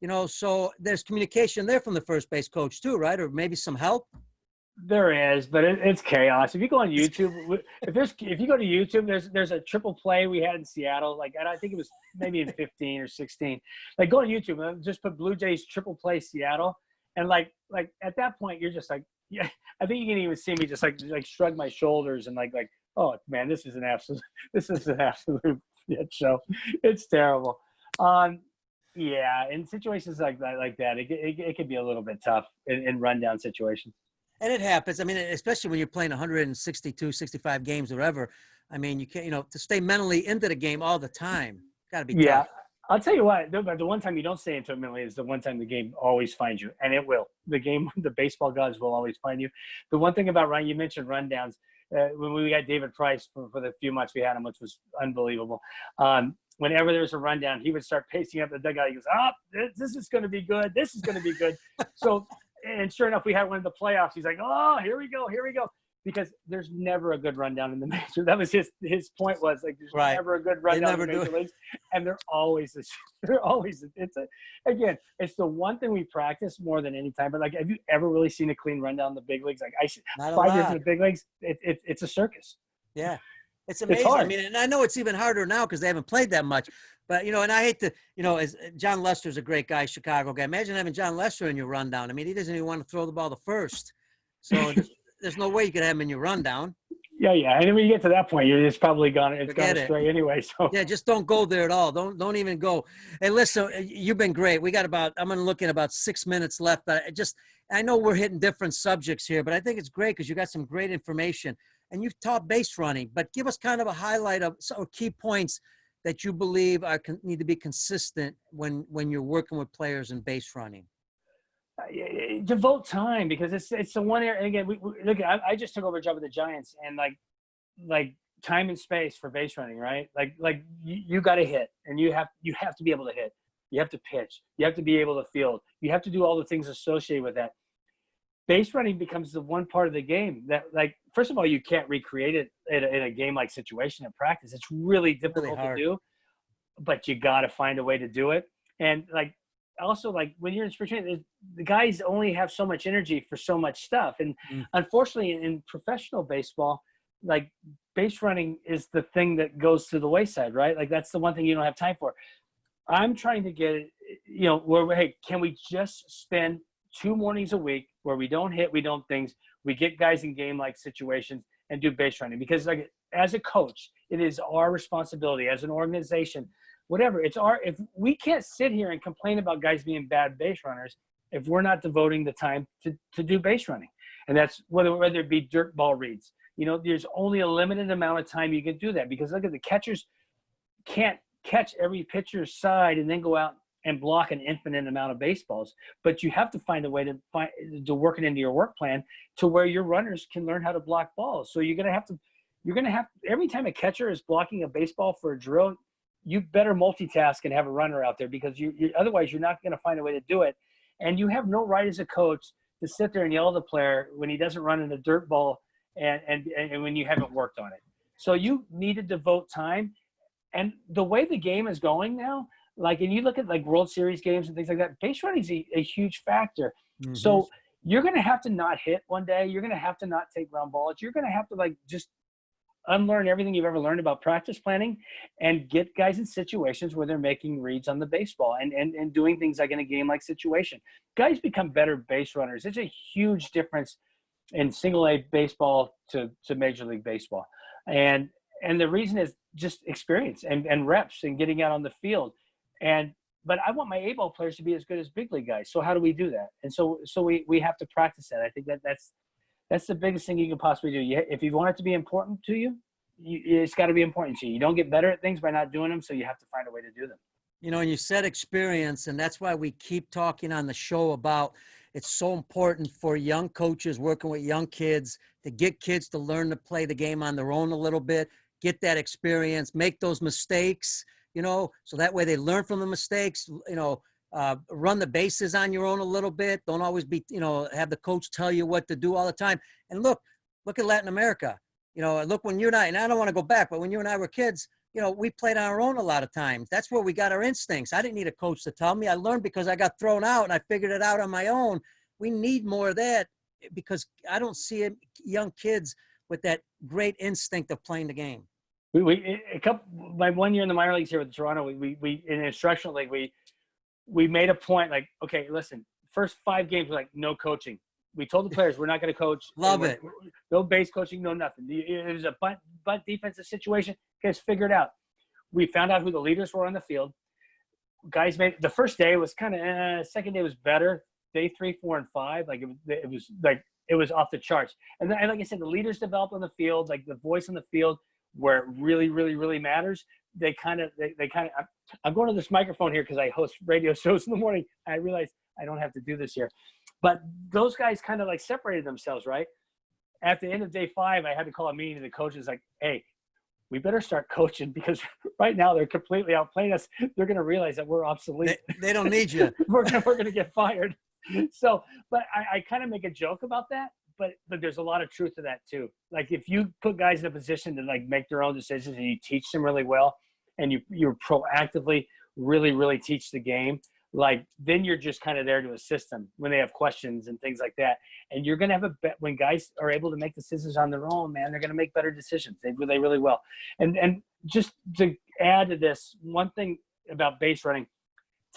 You know, so there's communication there from the first base coach too, right? Or maybe some help. There is, but it's chaos. If you go on YouTube, if you go to YouTube, there's a triple play we had in Seattle. Like, and I think it was maybe in 15 or 16. Like, go on YouTube and just put Blue Jays triple play Seattle, and like at that point you're just like, yeah. I think you can even see me just like shrug my shoulders and like, oh man, this is an absolute shit show. It's terrible. Yeah, in situations like that, it could be a little bit tough in rundown situations. And it happens. I mean, especially when you're playing 162, 65 games or whatever. I mean, you can't, to stay mentally into the game all the time. Got to be tough. I'll tell you what, the one time you don't stay into it mentally is the one time the game always finds you, and it will. The baseball gods will always find you. The one thing about you mentioned rundowns. When we got David Price for the few months we had him, which was unbelievable. Whenever there was a rundown, he would start pacing up the dugout. He goes, this is going to be good. This is going to be good. So, and sure enough, we had one in the playoffs. He's like, oh, here we go. Because there's never a good rundown in the major. That was his point was like, there's never a good rundown in the major leagues. And it's the one thing we practice more than any time. But like, have you ever really seen a clean rundown in the big leagues? Like 5 years in the big leagues, it's a circus. Yeah. It's amazing. I mean, and I know it's even harder now because they haven't played that much. But, and I hate to, as John Lester's a great guy, Chicago guy. Imagine having John Lester in your rundown. I mean, he doesn't even want to throw the ball to first. So there's no way you could have him in your rundown. Yeah. And when you get to that point, it's probably gone. It's gone astray anyway. So yeah, just don't go there at all. Don't even go. Hey, listen, you've been great. I'm going to look at about 6 minutes left. But I know we're hitting different subjects here, but I think it's great because you got some great information. And you've taught base running, but give us kind of a highlight of some key points that you believe need to be consistent when you're working with players in base running. Devote time, because it's the one area. And again, look. I just took over a job with the Giants, and like time and space for base running, right? Like you got to hit, and you have to be able to hit. You have to pitch. You have to be able to field. You have to do all the things associated with that. Base running becomes the one part of the game that, like, first of all, you can't recreate it in a game-like situation in practice. It's really difficult to do, but you got to find a way to do it. And also when you're in spring training, the guys only have so much energy for so much stuff. And unfortunately, in professional baseball, like, base running is the thing that goes to the wayside, right? Like, that's the one thing you don't have time for. I'm trying to get it, hey, can we just spend 2 mornings a week where we don't hit, we don't things, we get guys in game-like situations and do base running? Because as a coach, it is our responsibility as an organization, whatever. If we can't sit here and complain about guys being bad base runners if we're not devoting the time to do base running. And that's whether it be dirt ball reads. There's only a limited amount of time you can do that, because look at the catchers can't catch every pitcher's side and then go out and block an infinite amount of baseballs. But you have to find a way to work it into your work plan to where your runners can learn how to block balls. So you're going to have every time a catcher is blocking a baseball for a drill, you better multitask and have a runner out there, because otherwise you're not going to find a way to do it. And you have no right as a coach to sit there and yell at the player when he doesn't run in a dirt ball and when you haven't worked on it. So you need to devote time. And the way the game is going now, and you look at World Series games and things like that, base running is a huge factor. Mm-hmm. So you're going to have to not hit one day. You're going to have to not take ground balls. You're going to have to just unlearn everything you've ever learned about practice planning and get guys in situations where they're making reads on the baseball and doing things like in a game-like situation. Guys become better base runners. It's a huge difference in single-A baseball to Major League Baseball. And the reason is just experience and reps and getting out on the field. But I want my A-ball players to be as good as big league guys. So how do we do that? And so we have to practice that. I think that's the biggest thing you can possibly do. If you want it to be important to you, it's got to be important to you. You don't get better at things by not doing them, so you have to find a way to do them. And you said experience, and that's why we keep talking on the show about, it's so important for young coaches working with young kids to get kids to learn to play the game on their own a little bit, get that experience, make those mistakes, so that way they learn from the mistakes, run the bases on your own a little bit. Don't always be, have the coach tell you what to do all the time. And look at Latin America. Look, when you and I don't want to go back, but when you and I were kids, we played on our own a lot of times. That's where we got our instincts. I didn't need a coach to tell me. I learned because I got thrown out and I figured it out on my own. We need more of that because I don't see young kids with that great instinct of playing the game. My 1 year in the minor leagues here with Toronto, we in an instructional league, we made a point like, okay, listen, first 5 games were like no coaching. We told the players we're not going to coach. Love it. No base coaching, no nothing. It was a bunt defensive situation. Guys, figure it out. We found out who the leaders were on the field. Guys made the first day was kind of second day was better. Day 3, 4, and 5, like it was off the charts. And like I said, the leaders developed on the field, like the voice on the field where it really, really, really matters. They kind of. I'm going to this microphone here because I host radio shows in the morning. I realize I don't have to do this here. But those guys kind of like separated themselves, right? At the end of day 5, I had to call a meeting to the coaches like, hey, we better start coaching because right now they're completely outplaying us. They're going to realize that we're obsolete. They don't need you. we're going to get fired. So, but I kind of make a joke about that, but there's a lot of truth to that too. Like if you put guys in a position to like make their own decisions and you teach them really well and you proactively really, really teach the game, like then you're just kind of there to assist them when they have questions and things like that. And you're going to have when guys are able to make decisions on their own, man, they're going to make better decisions. They really will. And just to add to this, one thing about base running,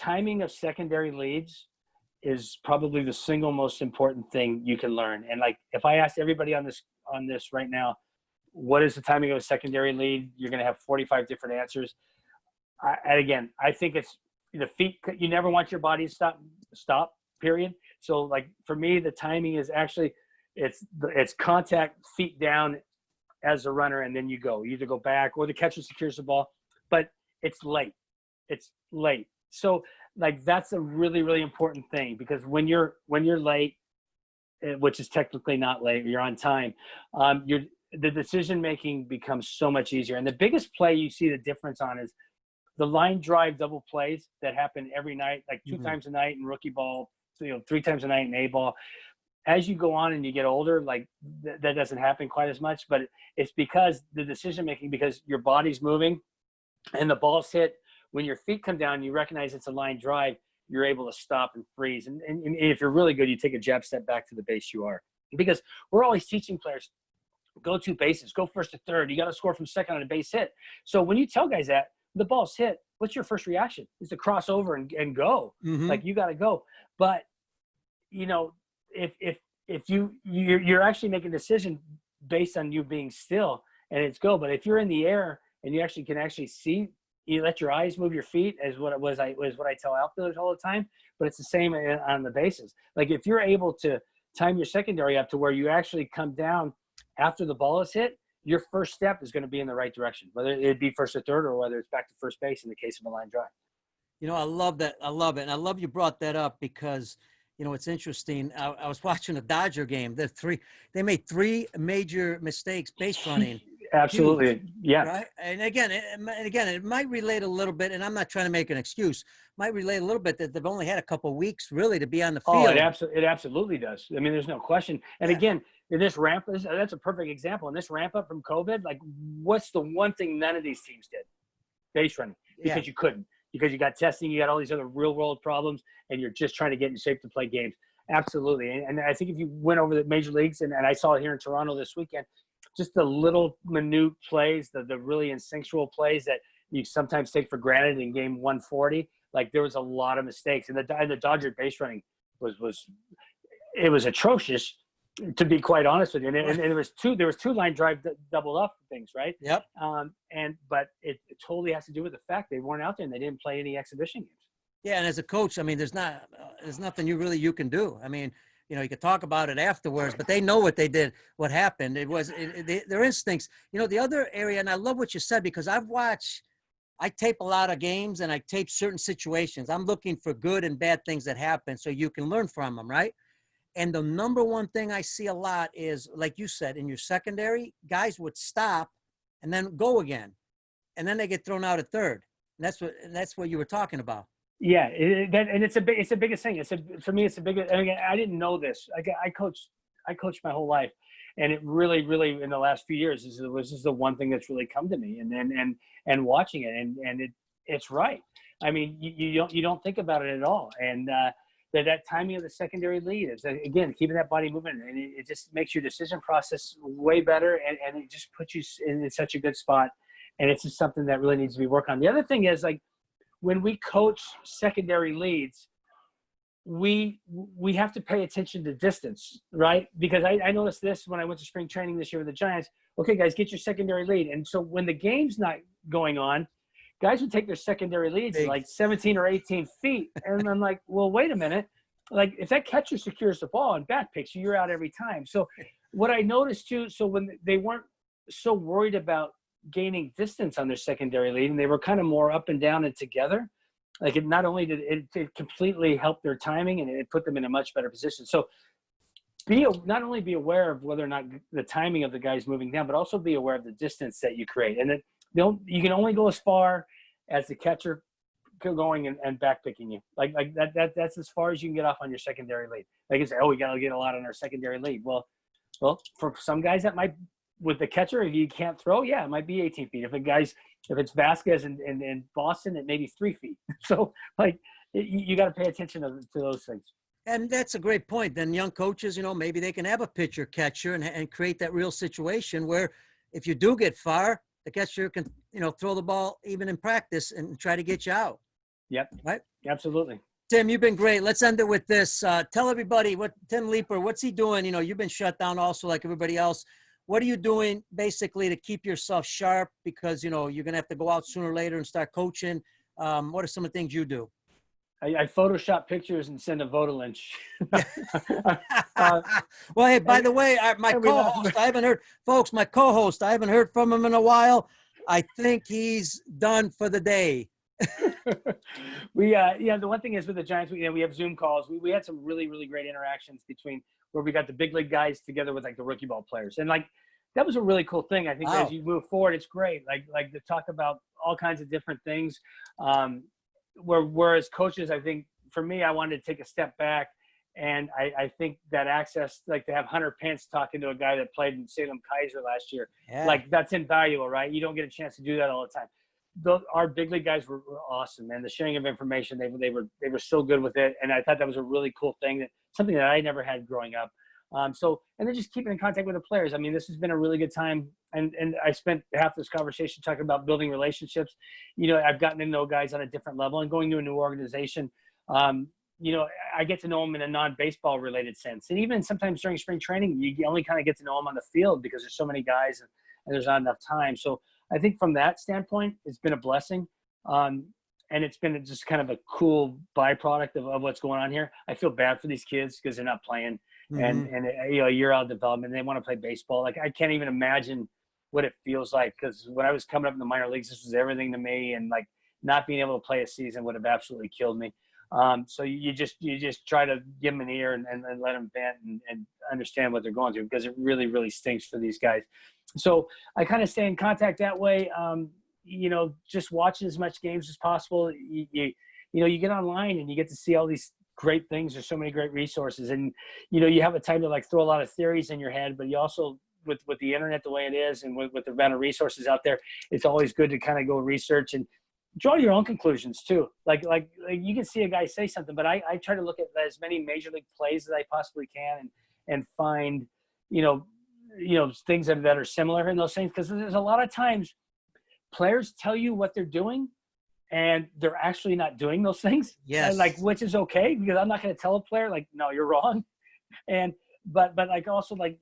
timing of secondary leads is probably the single most important thing you can learn. And like, if I asked everybody on this right now, what is the timing of a secondary lead? You're going to have 45 different answers. And again, I think it's the feet. You never want your body to stop, period. So like for me, the timing is actually, it's contact, feet down as a runner. And then you go, either go back or the catcher secures the ball, but it's late. So like, that's a really, really important thing because when you're late, which is technically not late, you're on time. The decision-making becomes so much easier. And the biggest play you see the difference on is the line drive double plays that happen every night, like 2 times a night in rookie ball, 3 times a night in A ball. As you go on and you get older, like that doesn't happen quite as much, but it's because the decision-making, because your body's moving and the ball's hit. When your feet come down, you recognize it's a line drive, you're able to stop and freeze. And if you're really good, you take a jab step back to the base you are. Because we're always teaching players, go 2 bases, go first to third. You got to score from second on a base hit. So when you tell guys that, the ball's hit, what's your first reaction? Is to cross over and go. Like you got to go. But, if you're actually making a decision based on you being still and it's go. But if you're in the air and you actually can see, you let your eyes move your feet as what I tell outfielders all the time, but it's the same on the bases. Like if you're able to time your secondary up to where you actually come down after the ball is hit, your first step is going to be in the right direction, whether it be first or third or whether it's back to first base in the case of a line drive. I love that. I love it. And I love you brought that up because, it's interesting. I was watching a Dodger game. They made 3 major mistakes base running. Absolutely. Yeah. Right. And again, it might relate a little bit, and I'm not trying to make an excuse, might relate a little bit that they've only had a couple of weeks really to be on the field. Oh, it absolutely does. I mean, there's no question. And again, in this ramp, that's a perfect example. In this ramp up from COVID, like what's the one thing none of these teams did? Base running. Because you couldn't. Because you got testing, you got all these other real world problems, and you're just trying to get in shape to play games. Absolutely. And I think if you went over the major leagues, and I saw it here in Toronto this weekend, just the little minute plays, the really instinctual plays that you sometimes take for granted in game 140. Like there was a lot of mistakes, and the Dodger base running was atrocious, to be quite honest with you. And there was two line drive double up things, right? Yep. But it totally has to do with the fact they weren't out there and they didn't play any exhibition games. Yeah, and as a coach, I mean, there's nothing you can do. I mean, you could talk about it afterwards, but they know what they did, what happened. Their instincts. The other area, and I love what you said because I tape a lot of games and I tape certain situations. I'm looking for good and bad things that happen so you can learn from them, right? And the number one thing I see a lot is, like you said, in your secondary, guys would stop and then go again. And then they get thrown out at third. And that's what you were talking about. Yeah, and it's the biggest thing. For me, it's the biggest. And again, I didn't know this. I coached my whole life, and it really in the last few years was just the one thing that's really come to me. And watching it, and it's right. I mean, you don't think about it at all. And that timing of the secondary lead is, again, keeping that body moving, and it just makes your decision process way better, and it just puts you in such a good spot. And it's just something that really needs to be worked on. The other thing is, like, when we coach secondary leads, we have to pay attention to distance, right? Because I noticed this when I went to spring training this year with the Giants. Okay, guys, get your secondary lead. And so when the game's not going on, guys would take their secondary leads at like 17 or 18 feet. And I'm like, well, wait a minute. Like, if that catcher secures the ball and back picks you, you're out every time. So what I noticed too, so when they weren't so worried about gaining distance on their secondary lead, and they were kind of more up and down and together, like, it not only did it completely help their timing, and it put them in a much better position. So not only be aware of whether or not the timing of the guys moving down, but also be aware of the distance that you create. And you can only go as far as the catcher going and back picking you. Like that's as far as you can get off on your secondary lead. Like you say, we got to get a lot on our secondary lead. Well, for some guys that might, with the catcher, if you can't throw, it might be 18 feet. If it's Vasquez in Boston, it may be 3 feet. So, like, you got to pay attention to those things. And that's a great point. Then young coaches, maybe they can have a pitcher catcher and create that real situation where if you do get far, the catcher can, throw the ball even in practice and try to get you out. Yep. Right? Absolutely. Tim, you've been great. Let's end it with this. Tell everybody Tim Leiper, what's he doing? You've been shut down also like everybody else. What are you doing basically to keep yourself sharp? Because, you're going to have to go out sooner or later and start coaching. What are some of the things you do? I Photoshop pictures and send a vote lynch. Well, hey, by the way, my co-host, I haven't heard, folks, I haven't heard from him in a while. I think he's done for the day. The one thing is with the Giants, we have Zoom calls. We had some really, really great interactions between where we got the big league guys together with like the rookie ball players. And like, that was a really cool thing. I think as you move forward, it's great. Like to talk about all kinds of different things. Whereas coaches, I think for me, I wanted to take a step back, and I think that access, like to have Hunter Pence talking to a guy that played in Salem Kaiser last year, like that's invaluable, right? You don't get a chance to do that all the time. Our big league guys were awesome, and the sharing of information, they were so good with it. And I thought that was a really cool thing, something that I never had growing up. And then just keeping in contact with the players. I mean, this has been a really good time. And I spent half this conversation talking about building relationships. I've gotten to know guys on a different level, and going to a new organization. I get to know them in a non-baseball related sense. And even sometimes during spring training, you only kind of get to know them on the field because there's so many guys and there's not enough time. So I think from that standpoint, it's been a blessing. And it's been just kind of a cool byproduct of what's going on here. I feel bad for these kids because they're not playing. And a year out of development, they want to play baseball. Like, I can't even imagine what it feels like, because when I was coming up in the minor leagues, this was everything to me, and like not being able to play a season would have absolutely killed me. So you just try to give them an ear and let them vent and understand what they're going through, because it really, really stinks for these guys. So I kind of stay in contact that way. Just watching as much games as possible. You get online and you get to see all these great things. There's so many great resources, and you have a time to like throw a lot of theories in your head, but you also, with the internet the way it is, and with the amount of resources out there, it's always good to kind of go research and draw your own conclusions too. Like you can see a guy say something, but I try to look at as many major league plays as I possibly can and find things that are similar in those things, because there's a lot of times players tell you what they're doing and they're actually not doing those things. Yes. Like, which is okay, because I'm not going to tell a player like, no, you're wrong. But like also like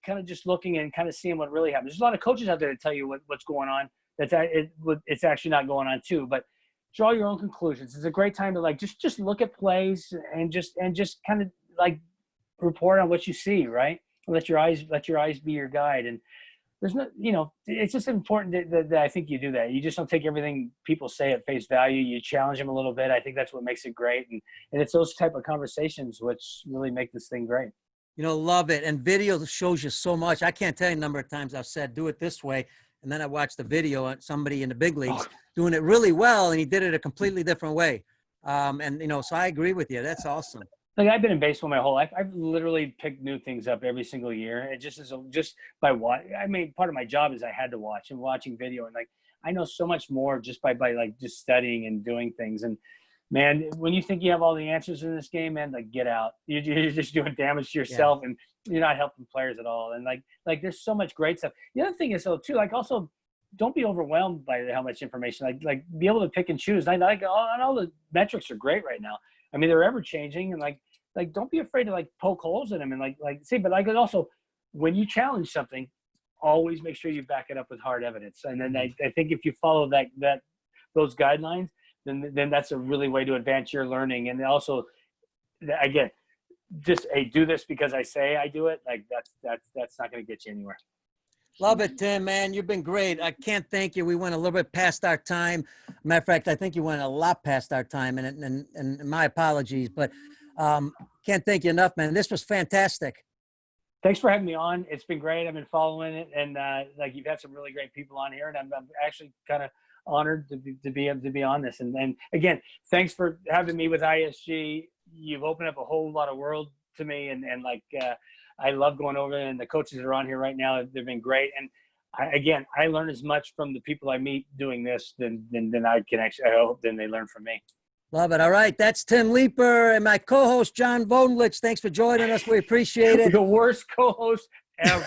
kind of just looking and kind of seeing what really happens. There's a lot of coaches out there to tell you what's going on. It's actually not going on too, but draw your own conclusions. It's a great time to like, just look at plays and just kind of like report on what you see, right? Let your eyes be your guide. And there's no, it's just important that I think you do that. You just don't take everything people say at face value. You challenge them a little bit. I think that's what makes it great. And it's those type of conversations which really make this thing great. Love it. And video shows you so much. I can't tell you the number of times I've said, do it this way. And then I watched the video on somebody in the big leagues doing it really well. And he did it a completely different way. So I agree with you. That's awesome. Like, I've been in baseball my whole life. I've literally picked new things up every single year. It just by what I mean, part of my job is I had to watch and watching video, and like I know so much more just by like just studying and doing things. And man, when you think you have all the answers in this game, man, like get out. You're just doing damage to yourself, and you're not helping players at all. And like there's so much great stuff. The other thing is though too, like also don't be overwhelmed by how much information. Like be able to pick and choose. Like all the metrics are great right now. I mean, they're ever changing, and like don't be afraid to like poke holes in them and but also when you challenge something, always make sure you back it up with hard evidence. And then I think if you follow those guidelines, then that's a really way to advance your learning. And also, again, just do this because I say I do it. Like that's not going to get you anywhere. Love it, Tim, man. You've been great. I can't thank you. We went a little bit past our time. Matter of fact, I think you went a lot past our time, and my apologies, but can't thank you enough, man. This was fantastic. Thanks for having me on. It's been great. I've been following it, and like you've had some really great people on here, and I'm actually kind of honored to be able to be on this. And again, thanks for having me with ISG. You've opened up a whole lot of world to me, and I love going over, and the coaches that are on here right now, they've been great. And I learn as much from the people I meet doing this than I can actually, I hope, than they learn from me. Love it. All right. That's Tim Leiper and my co-host, John Vodenlich. Thanks for joining us. We appreciate it. The worst co-host ever.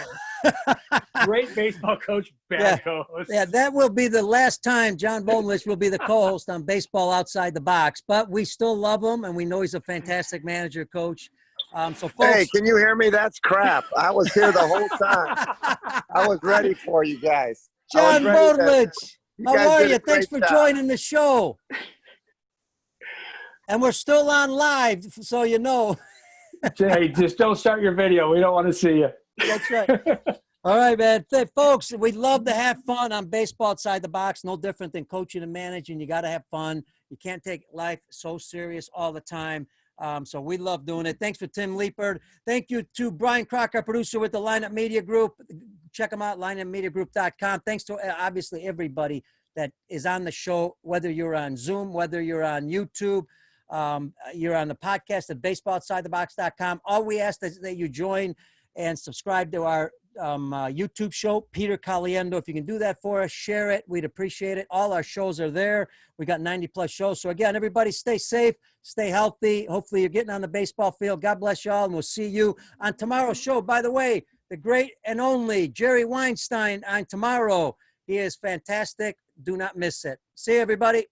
Great baseball coach, bad co-host. Yeah, that will be the last time John Vodenlich will be the co-host on Baseball Outside the Box. But we still love him, and we know he's a fantastic manager, coach. So, folks, hey, can you hear me? That's crap. I was here the whole time. I was ready for you guys. John Vodenlich, how are you? Thanks for joining the show. And we're still on live, so you know. Hey, just don't start your video. We don't want to see you. That's right. All right, man. Folks, we love to have fun on Baseball Outside the Box. No different than coaching and managing. You got to have fun. You can't take life so serious all the time. So we love doing it. Thanks for Tim Leiper. Thank you to Brian Crocker, producer with the Lineup Media Group. Check them out, lineupmediagroup.com. Thanks to obviously everybody that is on the show, whether you're on Zoom, whether you're on YouTube, you're on the podcast at baseballoutsidethebox.com. All we ask is that you join and subscribe to our YouTube show, Peter Caliendo. If you can do that for us, share it. We'd appreciate it. All our shows are there. We got 90 plus shows. So again, everybody stay safe, stay healthy. Hopefully you're getting on the baseball field. God bless y'all. And we'll see you on tomorrow's show. By the way, the great and only Jerry Weinstein on tomorrow. He is fantastic. Do not miss it. See you, everybody.